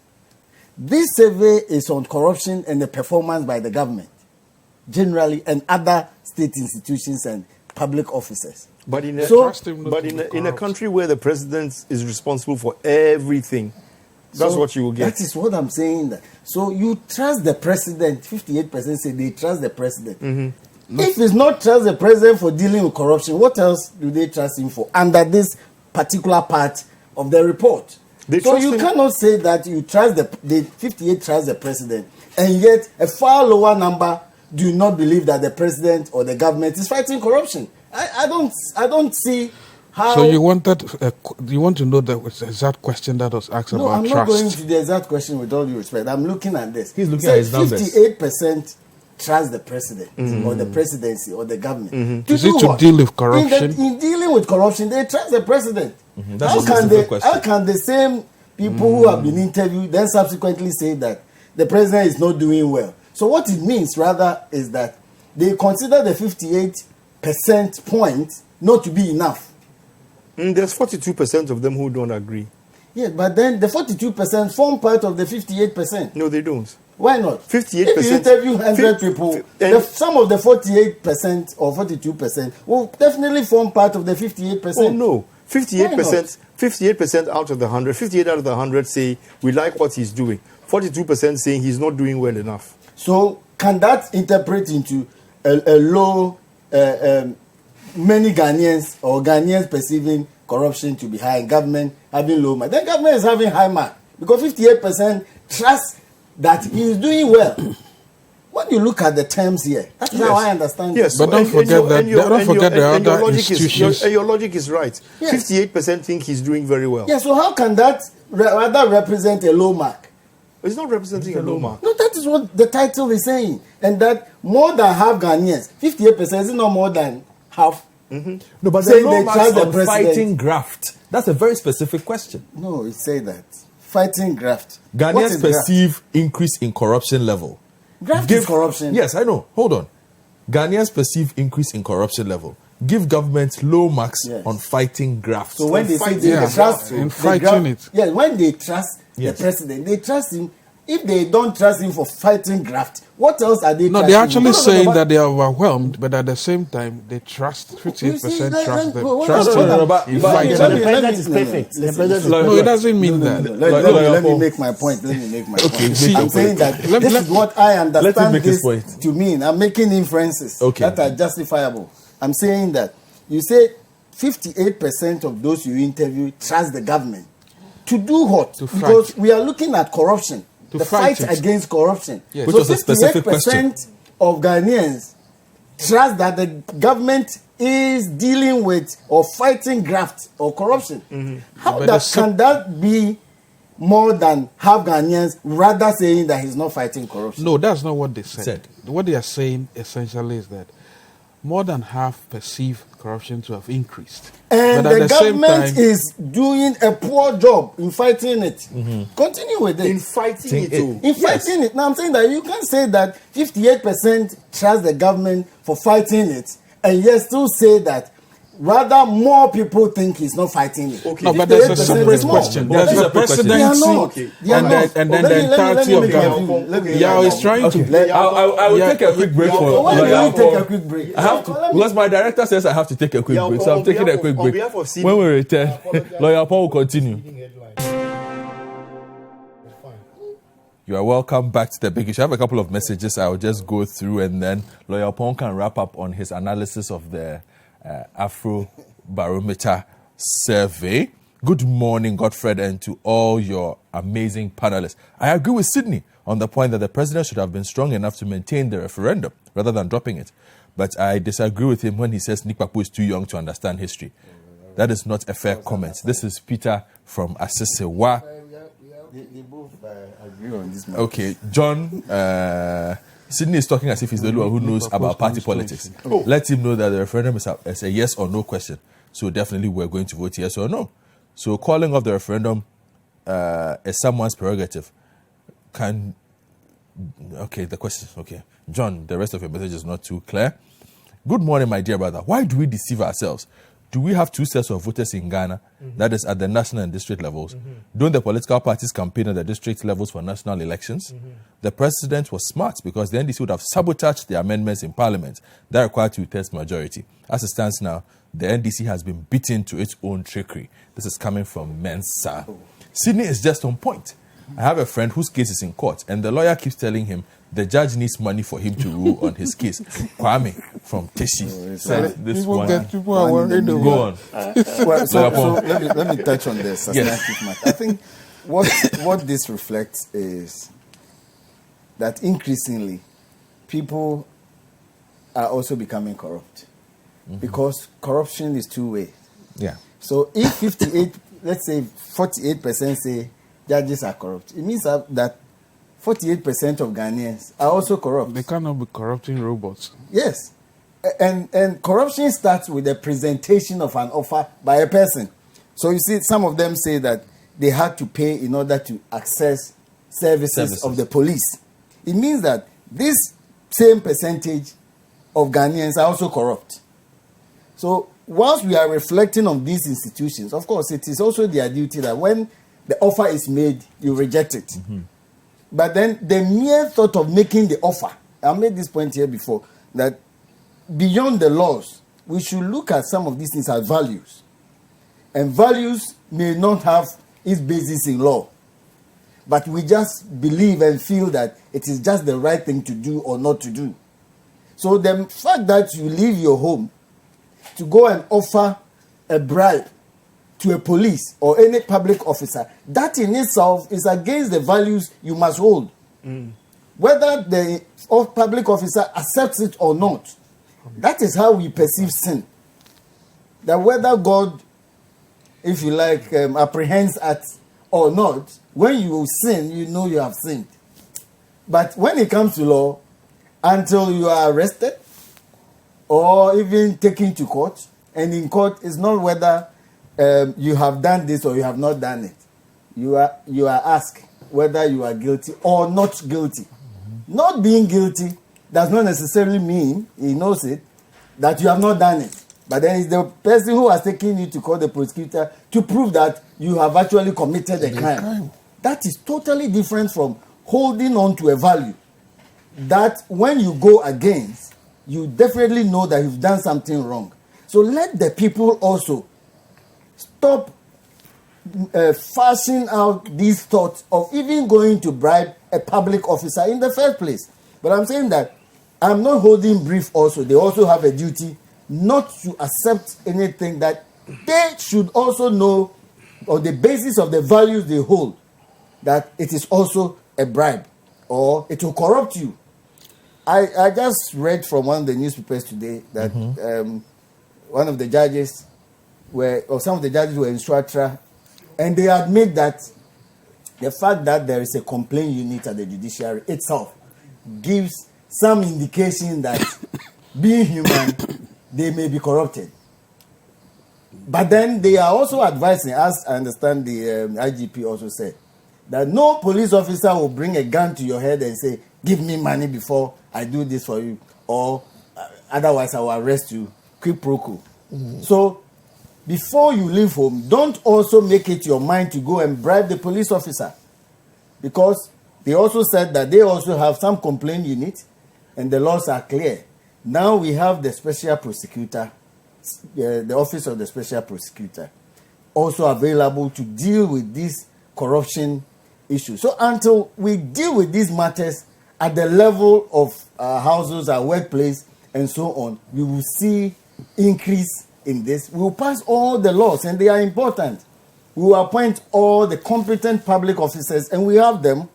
This survey is on corruption and the performance by the government, generally, and other state institutions and public officers. But in a country where the president is responsible for everything, that's what you will get. That is what I'm saying. So you trust the president. 58% say they trust the president. Mm-hmm. If it's not trust the president for dealing with corruption, what else do they trust him for under this particular part of the report? So you cannot say that you trust the 58 trust the president, and yet a far lower number do not believe that the president or the government is fighting corruption. I don't see how. So you want to know the exact question that was asked about trust? No, I'm not going to the exact question with all due respect. I'm looking at this. He's looking at his numbers. 58% trust the president or the presidency or the government. Mm-hmm. Is it to deal with corruption? In dealing with corruption, they trust the president. Mm-hmm. How can the same people who have been interviewed then subsequently say that the president is not doing well? So what it means rather is that they consider the 58% point not to be enough. There's 42% of them who don't agree. Yeah, but then the 42% form part of the 58%. No, they don't. Why not? 58%. If you interview 100 people, some of the 48% or 42% will definitely form part of the 58%. Oh, no. 58% out of the 100, 58 out of the 100 say we like what he's doing. 42% saying he's not doing well enough. So can that interpret into a low, many Ghanaians or Ghanaians perceiving corruption to be high and government having low mark? Then government is having high mark because 58% trust that he is doing well. When you look at the terms here, that's how I understand it. But don't forget the other institutions. Your logic is right. Yes. 58% think he's doing very well. Yeah, so how can that rather represent a low mark? It's not representing a low mark. No, that is what the title is saying. And that more than half Ghanaians, 58% is not more than half. Mm-hmm. No, but the low marks on fighting graft. That's a very specific question. No, it say that. Fighting graft. Ghanaians perceive increase in corruption level. Graft is corruption. Yes, I know. Hold on. Ghanaians perceive increase in corruption level. Give government low marks on fighting graft. So when they say they trust in fighting it. Yeah, when they trust the president, they trust him if they don't trust him for fighting graft, what else are they? No, they're actually saying that they are overwhelmed, but at the same time, they trust 58% trust them. Trust him in fighting. The president is perfect. The president is No, it doesn't mean that. Let me make my point. I'm saying that this is what I understand this to mean. I'm making inferences that are justifiable. I'm saying that you say 58% of those you interview trust the government. To do what? Because we are looking at corruption. The fight against corruption. Yes. Which was a specific question. 58% of Ghanaians trust that the government is dealing with or fighting graft or corruption. How can that be more than half Ghanaians rather saying that he's not fighting corruption? No, that's not what they said. What they are saying essentially is that more than half perceive corruption to have increased. And the government is doing a poor job in fighting it. Continue with it. In fighting it. Now I'm saying that you can't say that 58% trust the government for fighting it, and yet still say that rather more people think he's not fighting it. Okay. No, but there's a separate question. There's the presidency and then the entirety of government. Yeah, he's trying to. I will take a quick break for. Why do you take a quick break? I have to, because my director says I have to take a quick break, so I'm taking a quick break. When we return, Lawyer Paul will continue. You are welcome back to the big issue. I have a couple of messages I will just go through, and then Lawyer Paul can wrap up on his analysis of the Afro Barometer survey. Good morning, Godfred, and to all your amazing panelists. I agree with Sydney on the point that the president should have been strong enough to maintain the referendum rather than dropping it. But I disagree with him when he says Nick Papu is too young to understand history. That is not a fair comment. This is Peter from Asisewa. They both agree on this matter. Okay, John. Sydney is talking as if he's the only one who knows about party politics. Let him know that the referendum is a yes or no question. So definitely we're going to vote yes or no. So calling off the referendum is someone's prerogative. The question. Okay. John, the rest of your message is not too clear. Good morning, my dear brother. Why do we deceive ourselves? Do we have two sets of voters in Ghana? That is at the national and district levels. Don't the political parties campaign at the district levels for national elections? The president was smart because the NDC would have sabotaged the amendments in parliament that required two-thirds majority. As it stands now, the NDC has been beaten to its own trickery. This is coming from Mensa. Sydney is just on point. I have a friend whose case is in court, and the lawyer keeps telling him the judge needs money for him to rule on his case. Kwame from Teshi said this one. People are worried. Go on. So let me touch on the substantive matter. I think what this reflects is that increasingly people are also becoming corrupt because corruption is two-way. Yeah. So if 58, let's say 48% say judges are corrupt, it means that 48% of Ghanaians are also corrupt. They cannot be corrupting robots. Yes. And corruption starts with the presentation of an offer by a person. So you see, some of them say that they had to pay in order to access services of the police. It means that this same percentage of Ghanaians are also corrupt. So whilst we are reflecting on these institutions, of course, it is also their duty that when the offer is made, you reject it. But then the mere thought of making the offer, I made this point here before, that beyond the laws, we should look at some of these things as values. And values may not have its basis in law. But we just believe and feel that it is just the right thing to do or not to do. So the fact that you leave your home to go and offer a bribe to a police or any public officer, that in itself is against the values you must hold. Whether the public officer accepts it or not, that is how we perceive sin. That whether God, if you like, apprehends at or not, when you sin, you know you have sinned. But when it comes to law, until you are arrested or even taken to court, and in court, it's not whether you have done this or you have not done it. You are asked whether you are guilty or not guilty. Not being guilty does not necessarily mean, he knows it, that you have not done it. But then it's the person who has taken you to court, the prosecutor, to prove that you have actually committed a crime. That is totally different from holding on to a value that when you go against, you definitely know that you've done something wrong. So let the people also stop fashioning out these thoughts of even going to bribe a public officer in the first place. But I'm saying that I'm not holding brief also. They also have a duty not to accept anything that they should also know on the basis of the values they hold, that it is also a bribe or it will corrupt you. I just read from one of the newspapers today that one of the judges some of the judges were in Swatra, and they admit that the fact that there is a complaint unit at the judiciary itself gives some indication that being human, they may be corrupted. But then they are also advising, as I understand the IGP also said, that no police officer will bring a gun to your head and say, give me money before I do this for you, or otherwise I will arrest you, quid pro quo. So before you leave home, don't also make it your mind to go and bribe the police officer, because they also said that they also have some complaint unit and the laws are clear. Now we have the special prosecutor, the office of the special prosecutor, also available to deal with this corruption issue. So until we deal with these matters at the level of our houses, our workplace, and so on, we will see increase in this. We will pass all the laws, and they are important. We will appoint all the competent public officers, and we have them.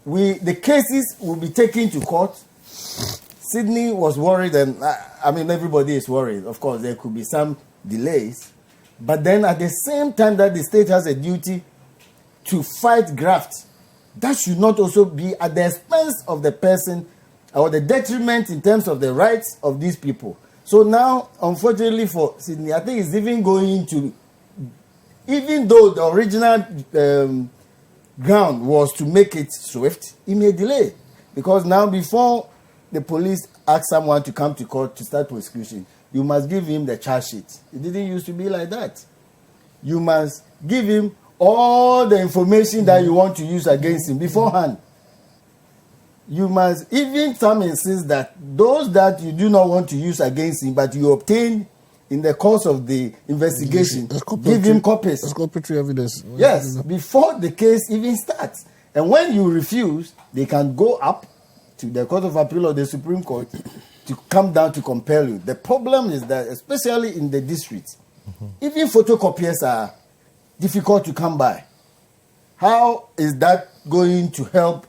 The cases will be taken to court. Sydney was worried, and I mean, everybody is worried. Of course, there could be some delays. But then at the same time that the state has a duty to fight graft, that should not also be at the expense of the person or the detriment in terms of the rights of these people. So now, unfortunately for Sydney, I think it's even going to, even though the original ground was to make it swift, it may delay. Because now before the police ask someone to come to court to start prosecution, you must give him the charge sheet. It didn't used to be like that. You must give him all the information that you want to use against him beforehand. You must, even some insist that those that you do not want to use against him, but you obtain in the course of the investigation, give him copies. Exculpatory evidence. Yes, before the case even starts. And when you refuse, they can go up to the Court of Appeal or the Supreme Court to come down to compel you. The problem is that, especially in the districts, even photocopiers are difficult to come by. How is that going to help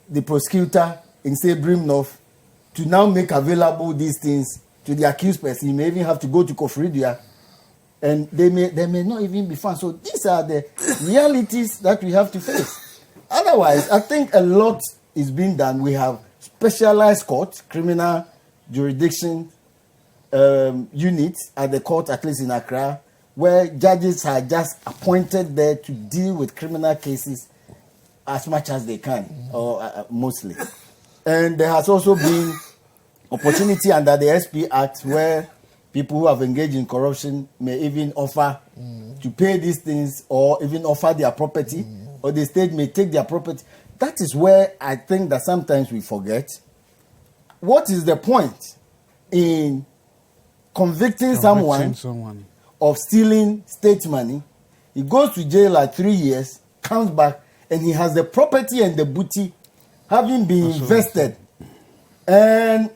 the prosecutor in, say, Brimnorth to now make available these things to the accused person? He may even have to go to Kofridia, and they may not even be found. So these are the realities that we have to face. Otherwise, I think a lot is being done. We have specialized courts, criminal jurisdiction units at the court, at least in Accra, where judges are just appointed there to deal with criminal cases as much as they can, or mostly. And there has also been opportunity under the SP Act where people who have engaged in corruption may even offer to pay these things, or even offer their property, or the state may take their property. That is where I think that sometimes we forget. What is the point in convicting someone of stealing state money? He goes to jail like 3 years, comes back, and he has the property and the booty having been invested and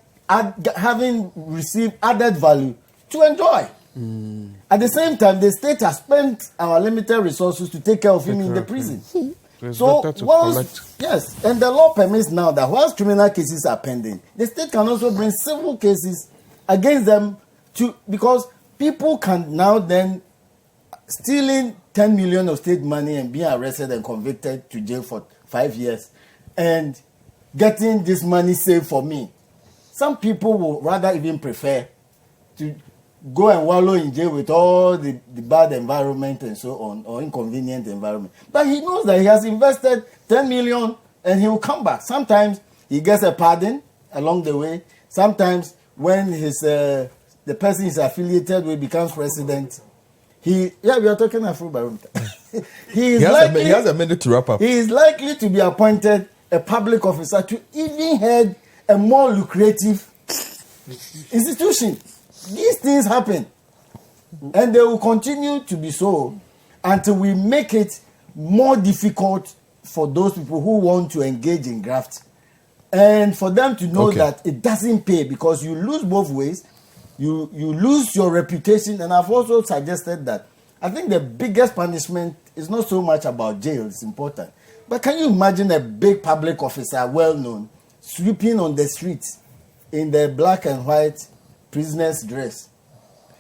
having received added value to enjoy. At the same time, the state has spent our limited resources to take care of him in the prison. So yes, and the law permits now that whilst criminal cases are pending, the state can also bring civil cases against them because people can now then stealing 10 million of state money and being arrested and convicted to jail for 5 years and getting this money saved for me. Some people will rather even prefer to go and wallow in jail with all the bad environment and so on, or inconvenient environment. But he knows that he has invested 10 million and he will come back. Sometimes he gets a pardon along the way. Sometimes when the person is affiliated with becomes president, we are talking Afro-Barometer. he has a minute to wrap up. He is likely to be appointed a public officer to even head a more lucrative institution. These things happen. And they will continue to be so until we make it more difficult for those people who want to engage in graft. And for them to know that it doesn't pay, because you lose both ways. You lose your reputation. And I've also suggested that I think the biggest punishment is not so much about jail, it's important. But can you imagine a big public officer, well known, sweeping on the streets in the black and white prisoner's dress?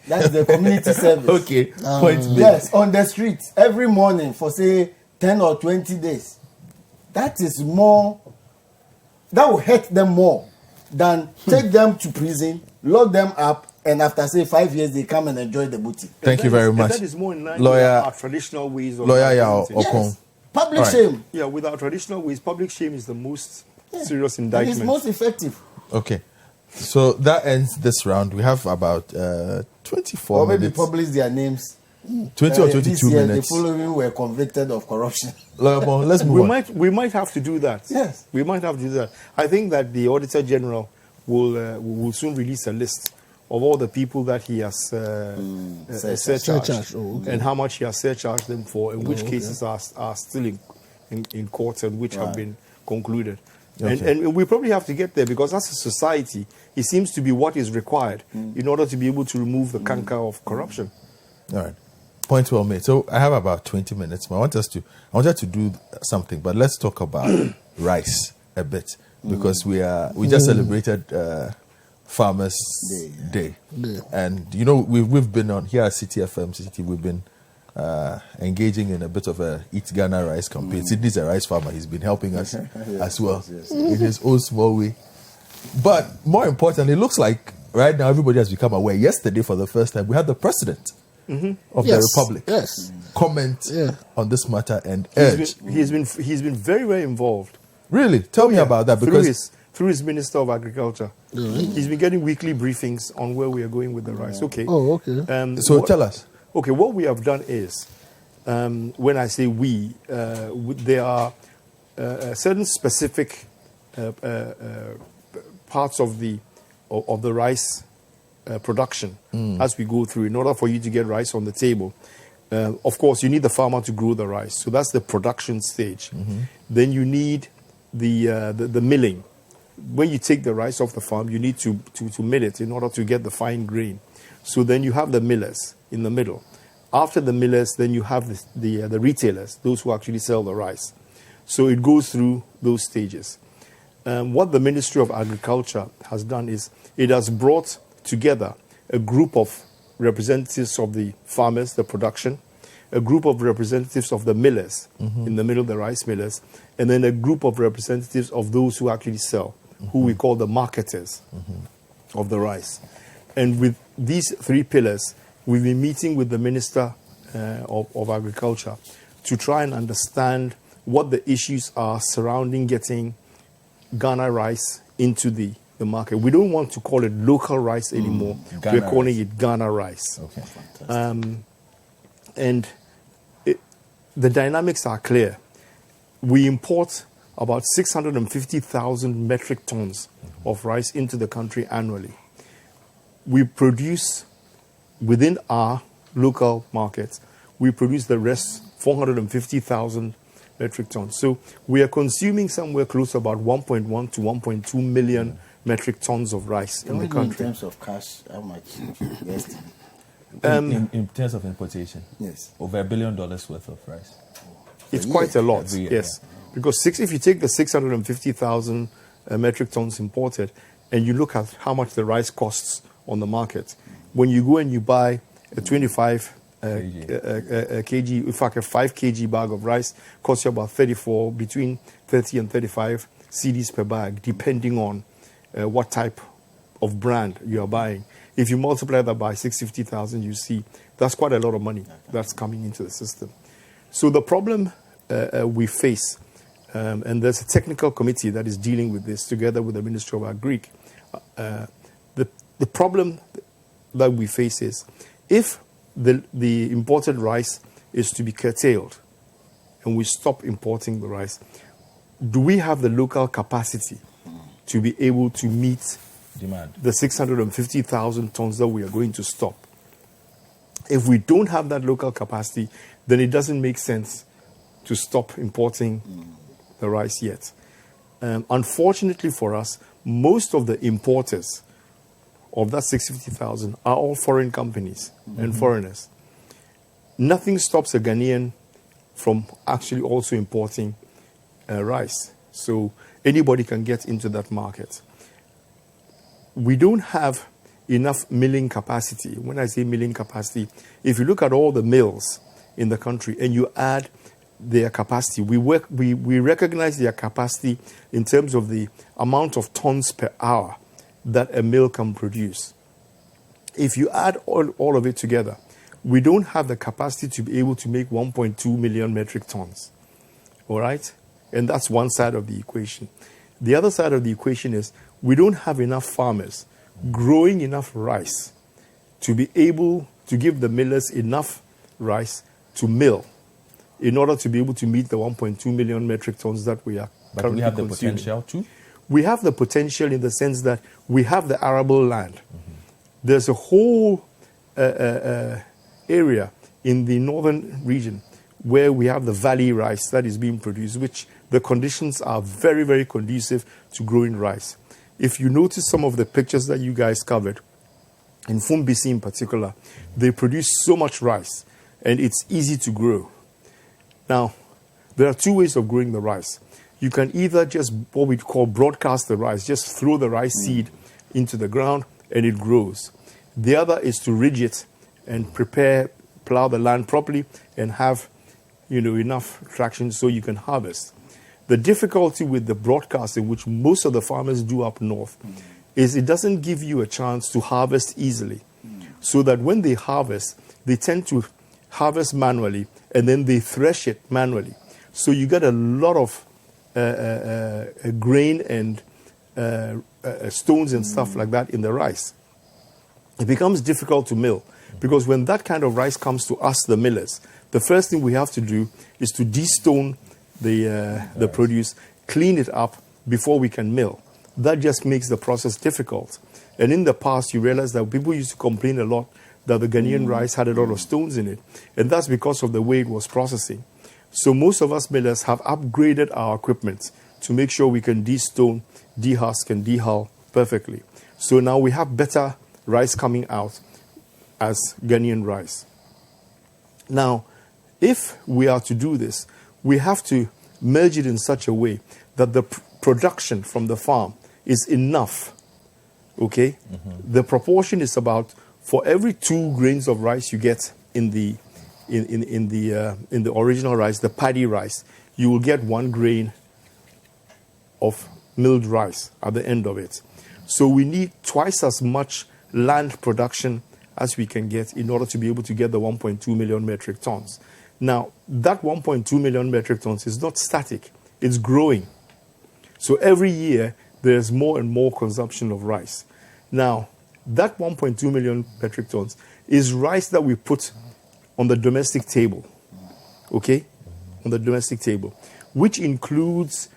That's the community service. Okay, point made. Yes, on the streets every morning for say 10 or 20 days. That is more, that will hurt them more than take them to prison, lock them up, and after say 5 years they come and enjoy the booty. Thank you very much. That is more in line Lawyer, with our traditional ways of Lawyer representing. Okon. Public All right. shame. Yeah, with our traditional ways, public shame is the most serious And indictment. it's most effective. Okay. So that ends this round. We have about 24 Or maybe minutes. publish their names. 20 or This 22 year, minutes. the following were convicted of corruption. Lawyer Bon, let's move on. We might have to do that. Yes. We might have to do that. I think that the Auditor General will soon release a list of all the people that he has surcharged and how much he has surcharged them for, and which cases are still in court and which have been concluded. Okay. And we probably have to get there, because as a society, it seems to be what is required in order to be able to remove the canker of corruption. All right. Point well made. So I have about 20 minutes. I wanted to do something, but let's talk about rice a bit, because we just celebrated Farmers Day. And you know, we've been on here at City FM, CCTV, we've been engaging in a bit of a Eat Ghana rice campaign. Sydney's a rice farmer. He's been helping us as well in his own small way. But more importantly, it looks like right now everybody has become aware. Yesterday, for the first time, we had the president of the Republic comment on this matter and urge. He's been very, very involved. Really? Tell me about that, because through his Minister of Agriculture. He's been getting weekly briefings on where we are going with the rice. Okay. Oh, okay. So tell us. Okay, what we have done is, when I say we, there are certain specific parts of the rice production as we go through. In order for you to get rice on the table, of course, you need the farmer to grow the rice. So that's the production stage. Then you need the milling. When you take the rice off the farm, you need to mill it in order to get the fine grain. So then you have the millers in the middle. After the millers, then you have the retailers, those who actually sell the rice. So it goes through those stages. What the Ministry of Agriculture has done is it has brought together a group of representatives of the farmers, the production, a group of representatives of the millers, in the middle, the rice millers, and then a group of representatives of those who actually sell, who we call the marketers of the rice. And with these three pillars, we've been meeting with the Minister of Agriculture to try and understand what the issues are surrounding getting Ghana rice into the market. We don't want to call it local rice anymore. We're calling it Ghana rice. Okay, fantastic. And the dynamics are clear. We import about 650,000 metric tons of rice into the country annually. We produce, within our local markets, we produce the rest, 450,000 metric tons. So we are consuming somewhere close to about 1.1 to 1.2 million metric tons of rice in the country. In terms of cash, how much? Yes. In terms of importation, Yes. over $1 billion worth of rice. It's quite a lot, Every year, yes. Because if you take the 650,000 metric tons imported and you look at how much the rice costs on the market, when you go and you buy a 25 kg, in fact a 5 kg bag of rice costs you about between 30 and 35 cedis per bag, depending on what type of brand you are buying. If you multiply that by 650,000, you see that's quite a lot of money that's coming into the system. So the problem we face, and there's a technical committee that is dealing with this together with the Ministry of Agric. The problem that we face is if the imported rice is to be curtailed and we stop importing the rice, do we have the local capacity to be able to meet demand, the 650,000 tons that we are going to stop? If we don't have that local capacity, then it doesn't make sense to stop importing the rice yet. Unfortunately for us, most of the importers of that 650,000 are all foreign companies and foreigners. Nothing stops a Ghanaian from actually also importing rice. So anybody can get into that market. We don't have enough milling capacity. When I say milling capacity, if you look at all the mills in the country and you add their capacity, we recognize their capacity in terms of the amount of tons per hour that a mill can produce. If you add all of it together, we don't have the capacity to be able to make 1.2 million metric tons. All right? And that's one side of the equation. The other side of the equation is we don't have enough farmers growing enough rice to be able to give the millers enough rice to mill in order to be able to meet the 1.2 million metric tons that we are but we have the consuming. potential too? We have the potential in the sense that we have the arable land. There's a whole area in the northern region where we have the valley rice that is being produced, which the conditions are very, very conducive to growing rice. If you notice some of the pictures that you guys covered, in Fumbisi in particular, they produce so much rice and it's easy to grow. Now, there are two ways of growing the rice. You can either just what we call broadcast the rice, just throw the rice seed into the ground and it grows. The other is to ridge it and plow the land properly and have enough traction so you can harvest. The difficulty with the broadcasting, which most of the farmers do up north, is it doesn't give you a chance to harvest easily. So that when they harvest, they tend to harvest manually and then they thresh it manually. So you get a lot of grain and stones and stuff like that in the rice. It becomes difficult to mill because when that kind of rice comes to us, the millers, the first thing we have to do is to de-stone the produce, clean it up before we can mill. That just makes the process difficult. And in the past, you realize that people used to complain a lot that the Ghanaian rice had a lot of stones in it. And that's because of the way it was processing. So most of us millers have upgraded our equipment to make sure we can de-stone, de-husk, and de-hull perfectly. So now we have better rice coming out as Ghanaian rice. Now, if we are to do this, we have to merge it in such a way that the production from the farm is enough. Okay? The proportion is about, for every 2 grains of rice you get in the original rice, the paddy rice, you will get 1 grain of milled rice at the end of it. So we need twice as much land production as we can get in order to be able to get the 1.2 million metric tons. Now, that 1.2 million metric tons is not static. It's growing. So every year, there's more and more consumption of rice. Now, that 1.2 million metric tons is rice that we put on the domestic table. Okay? On the domestic table. Which includes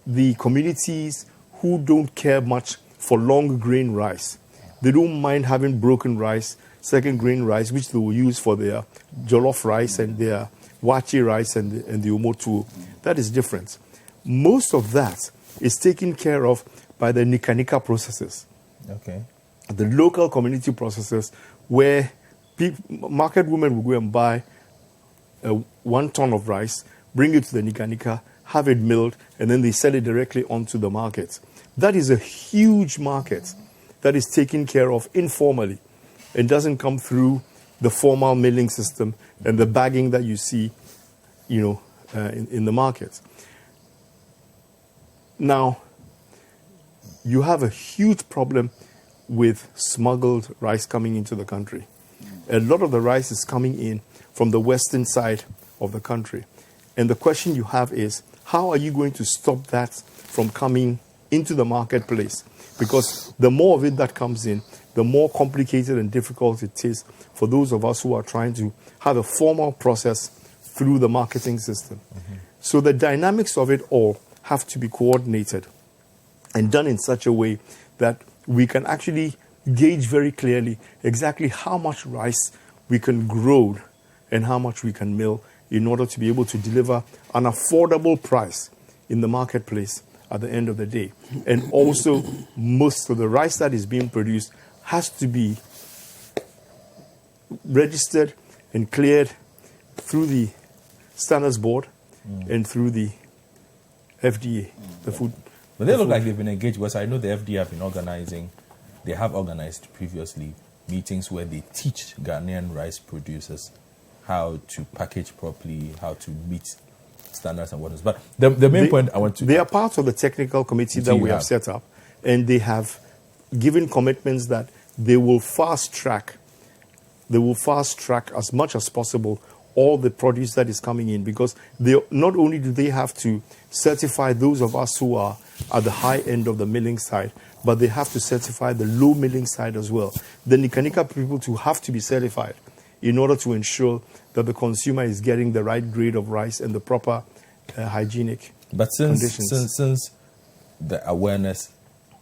the communities who don't care much for long grain rice. They don't mind having broken rice, second grain rice, which they will use for their jollof rice and their wachi rice and the umotu. That is different. Most of that is taken care of by the nika processes. Okay. The local community processes where market women will go and buy 1 ton of rice, bring it to the nika, have it milled, and then they sell it directly onto the market. That is a huge market that is taken care of informally. It doesn't come through the formal milling system and the bagging that you see, in the market. Now, you have a huge problem with smuggled rice coming into the country. A lot of the rice is coming in from the western side of the country. And the question you have is, how are you going to stop that from coming into the marketplace? Because the more of it that comes in, the more complicated and difficult it is for those of us who are trying to have a formal process through the marketing system. So the dynamics of it all have to be coordinated and done in such a way that we can actually gauge very clearly exactly how much rice we can grow and how much we can mill in order to be able to deliver an affordable price in the marketplace at the end of the day. And also, most of the rice that is being produced has to be registered and cleared through the Standards Board and through the FDA, the food. But they look like they've been engaged, because I know the FDA have been they have organized previously meetings where they teach Ghanaian rice producers how to package properly, how to meet standards and whatnot. But the main point I want to... They are part of the technical committee that we have set up, and they have given commitments that they will fast track as much as possible all the produce that is coming in, because they not only do they have to certify those of us who are at the high end of the milling side, but they have to certify the low milling side as well. The Nikanika people too have to be certified in order to ensure that the consumer is getting the right grade of rice and the proper hygienic conditions. Since the awareness,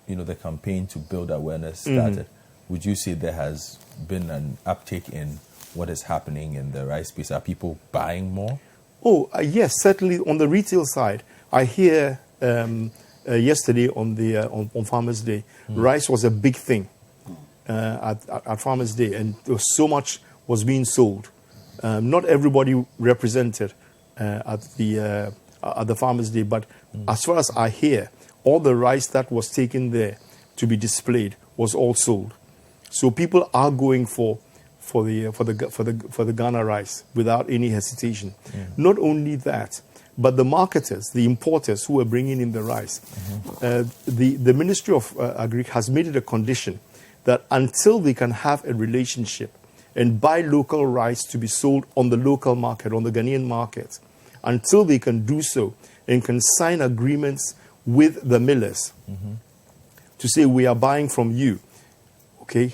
the campaign to build awareness started, would you say there has been an uptake in what is happening in the rice space? Are people buying more? Oh, yes, certainly on the retail side. I hear yesterday on Farmers' Day, rice was a big thing at Farmers' Day, and so much was being sold. Not everybody represented at the Farmers' Day, but as far as I hear, all the rice that was taken there to be displayed was all sold. So people are going for the Ghana rice without any hesitation. Not only that, but the marketers, the importers who are bringing in the rice, the Ministry of Agri has made it a condition that until they can have a relationship and buy local rice to be sold on the local market, on the Ghanaian market, until they can do so and can sign agreements with the millers to say, we are buying from you, okay,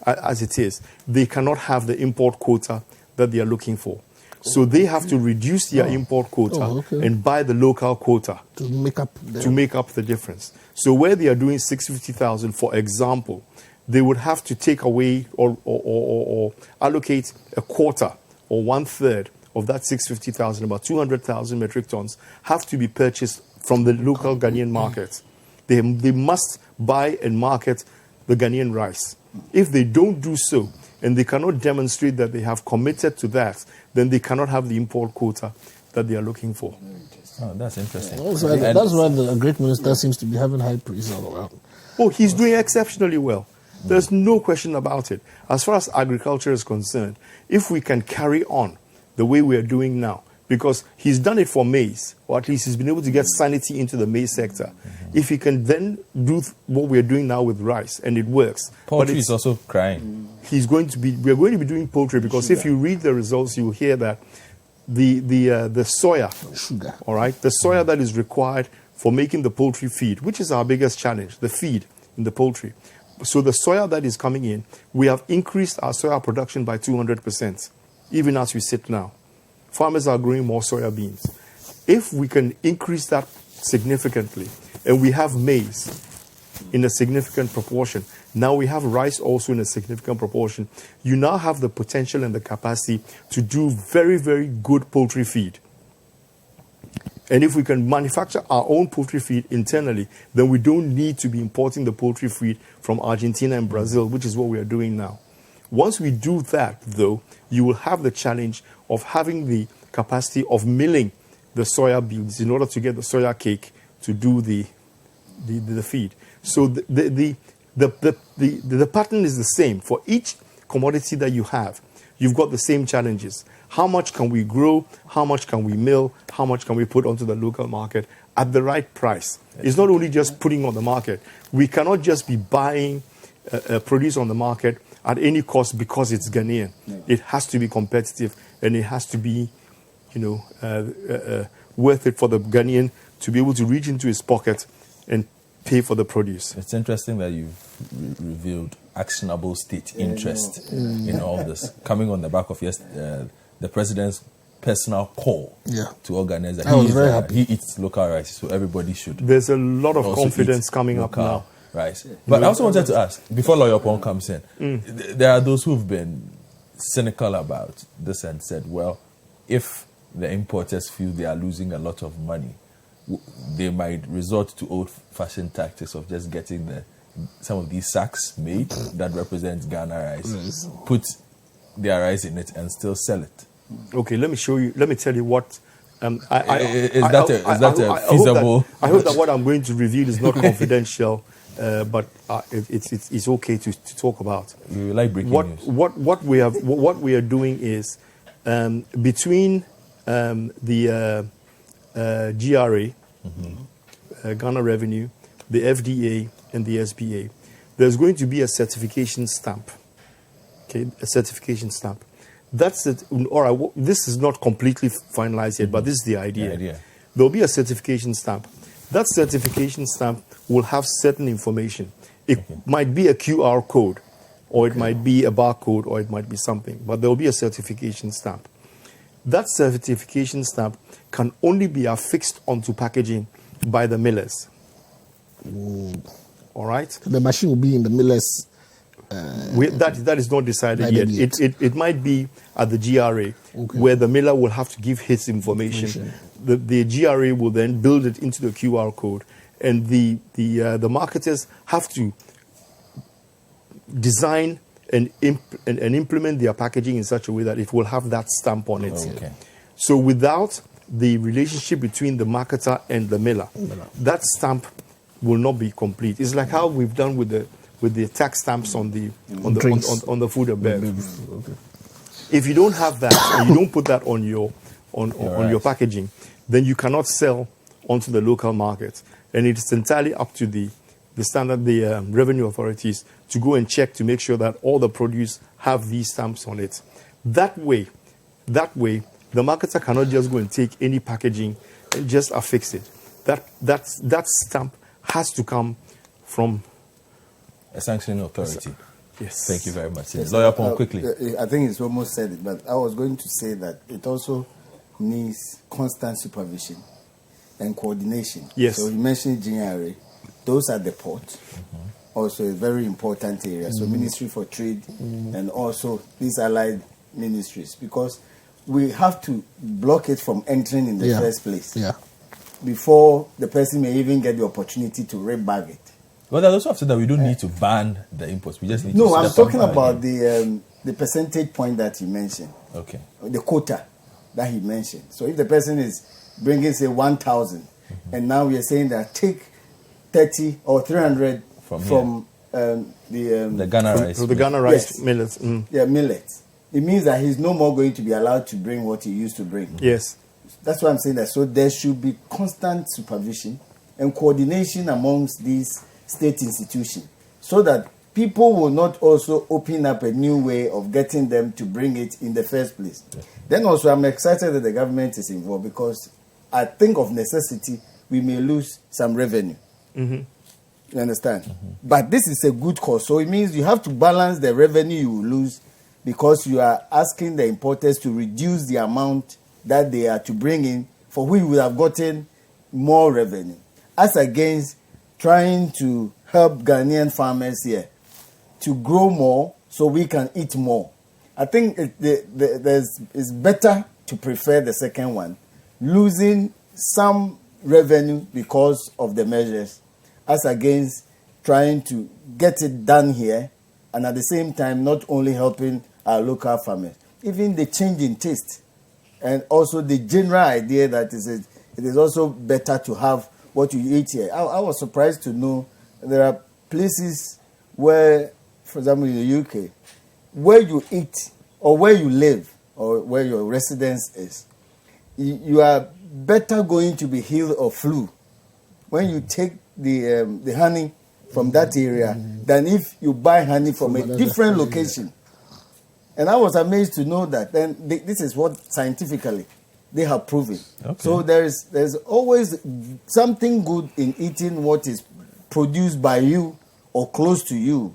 as it is, they cannot have the import quota that they are looking for. So they have to reduce their import quota and buy the local quota to make up the difference. So where they are doing 650,000, for example, they would have to take away or allocate a quarter or 1/3 of that 650,000, about 200,000 metric tons, have to be purchased from the local Ghanaian market. They must buy and market the Ghanaian rice. If they don't do so, and they cannot demonstrate that they have committed to that, then they cannot have the import quota that they are looking for. Oh, that's interesting. That's why the great minister seems to be having high praise all around. Oh, he's doing exceptionally well. There's no question about it. As far as agriculture is concerned, if we can carry on the way we are doing now, because he's done it for maize, or at least he's been able to get sanity into the maize sector. If he can then do what we are doing now with rice, and it works. Poultry is also crying. We are going to be doing poultry, because if you read the results, you will hear that the soya, all right, the soya that is required for making the poultry feed, which is our biggest challenge, the feed in the poultry. So the soya that is coming in, we have increased our soya production by 200%, even as we sit now. Farmers are growing more soya beans. If we can increase that significantly, and we have maize in a significant proportion, now we have rice also in a significant proportion, you now have the potential and the capacity to do very, very good poultry feed. And if we can manufacture our own poultry feed internally, then we don't need to be importing the poultry feed from Argentina and Brazil, which is what we are doing now. Once we do that, though, you will have the challenge of having the capacity of milling the soya beans in order to get the soya cake to do the feed. So the pattern is the same. For each commodity that you have, you've got the same challenges. How much can we grow? How much can we mill? How much can we put onto the local market at the right price? It's not only just putting on the market. We cannot just be buying produce on the market at any cost because it's Ghanaian. It has to be competitive, and it has to be, worth it for the Ghanaian to be able to reach into his pocket and pay for the produce. It's interesting that you've revealed actionable state interest in all this, coming on the back of the president's personal call to organize that. I was very happy. He eats local rice, so everybody should. There's a lot of also confidence eat coming up local now. rice. But I also wanted to ask, before Lawyer Pong comes in, there are those who've been cynical about this and said, well, if the importers feel they are losing a lot of money, they might resort to old-fashioned tactics of just getting some of these sacks made that represent Ghana rice, put their rice in it, and still sell it. Okay, let me show you. Let me tell you what. Is that feasible? I hope that what I'm going to reveal is not confidential, but it's okay to talk about. You like breaking news? What we are doing is between the GRA, Ghana Revenue, the FDA, and the SBA, there's going to be a certification stamp. Okay, a certification stamp. That's it. All right, this is not completely finalized yet, but this is the idea. There'll be a certification stamp. That certification stamp will have certain information. It might be a QR code, or it might be a barcode, or it might be something, but there'll be a certification stamp. That certification stamp can only be affixed onto packaging by the millers. All right? The machine will be in the millers. That is not decided yet. It might be at the GRA, where the miller will have to give his information. The GRA will then build it into the QR code, and the marketers have to design and implement their packaging in such a way that it will have that stamp on it. So without the relationship between the marketer and the miller, that stamp will not be complete. It's like how we've done with the tax stamps on the food and beverage. If you don't have that, and you don't put that on your packaging, then you cannot sell onto the local market. And it's entirely up to the revenue authorities to go and check to make sure that all the produce have these stamps on it. That way, the marketer cannot just go and take any packaging and just affix it. That stamp has to come from a sanctioning authority. Yes. Thank you very much. Yes. Lawyer Pong, quickly. I think it's almost said it, but I was going to say that it also needs constant supervision and coordination. Yes. So you mentioned GRA. Those are the port. Also a very important area. So Ministry for Trade and also these allied ministries, because we have to block it from entering in the first place. Before the person may even get the opportunity to rebag it. Well, there's also after that we don't need to ban the imports. We just need to. No, I'm talking about the percentage point that he mentioned. Okay. The quota that he mentioned. So if the person is bringing, say, 1,000, and now we are saying that take 30 or 300 from the Ghana rice. So the Ghana rice millets. Yeah, millets. It means that he's no more going to be allowed to bring what he used to bring. Yes. That's why I'm saying that. So there should be constant supervision and coordination amongst these state institutions, so that people will not also open up a new way of getting them to bring it in the first place. Then also I'm excited that the government is involved, because I think of necessity we may lose some revenue. You understand? But this is a good cause. So it means you have to balance the revenue you will lose, because you are asking the importers to reduce the amount that they are to bring in, for which we would have gotten more revenue, as against trying to help Ghanaian farmers here to grow more so we can eat more. I think it's better to prefer the second one, losing some revenue because of the measures, as against trying to get it done here and at the same time not only helping our local farmers. Even the change in taste and also the general idea that it is also better to have what you eat here. I was surprised to know there are places where, for example, in the UK, where you eat or where you live or where your residence is, you are better going to be healed of flu when you take the honey from that area than if you buy honey from a different location. And I was amazed to know that. Then this is what scientifically they have proven. Okay. So there's always something good in eating what is produced by you or close to you,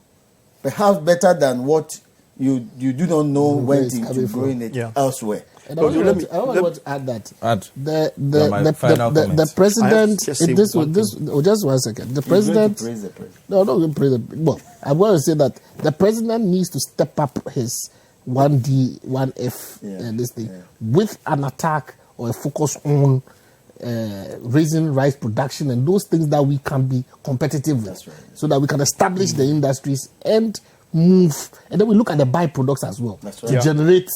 perhaps better than what you do not know Where went it's into coming from. growing it Yeah. elsewhere. And I also want to add that Add. the final the comments. president. just say This one this just 1 second. The He's going to president. praise the president. No, I'm not going to praise the. Well, I'm going to say that the president needs to step up his 1D, 1F, this thing with an attack or a focus on raising rice production and those things that we can be competitive with, That's right. so that we can establish the industries and move, and then we look at the byproducts as well That's to right. Yeah. generate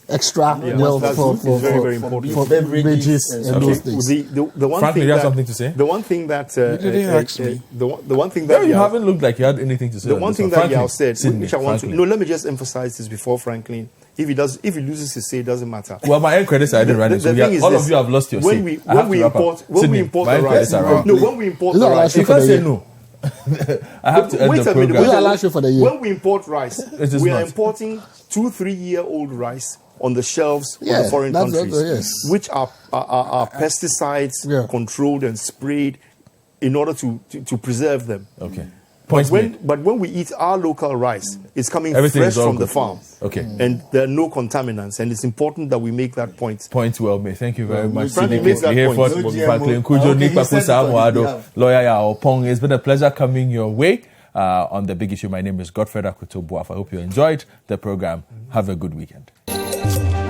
extra wealth That's for very, very important. for beverages and Okay. those things. The one Franklin, thing you have that, something to say? The one thing that didn't ask me. the one thing No, that you Yao- haven't looked like you had anything to say. the on one this thing that Franklin, Yao said, Sydney, which I want Franklin. to let me just emphasize this before Franklin. If he loses his say, it doesn't matter. Well, my end credits I didn't run it, so thing is all this, of you have lost your when say. we I have when we to wrap up. import when Sydney, we import my the end rice, credits are running. when we import Is the that rice, You can't say year. no. I have to end wait the a minute. program. Those are last year for the year. When we import rice, It is we are not. importing 2-3-year-old rice on the shelves of Yeah, the foreign that's countries, what- yes. which are pesticides Yeah. controlled and sprayed in order to preserve them. Okay. Points made. But when we eat our local rice, it's coming Everything fresh is all from the good. farm. Okay. And there are no contaminants, and it's important that we make that point. Point well made. Thank you very much. Franklin Sydney made that here point. for No Franklin GMO. Kujo, Okay, Nick he said it on his Pakusa behalf. Lawyer Yao Pong. It's been a pleasure coming your way on The Big Issue. My name is Godfred Akuto Boaf. I hope you enjoyed the program. Have a good weekend.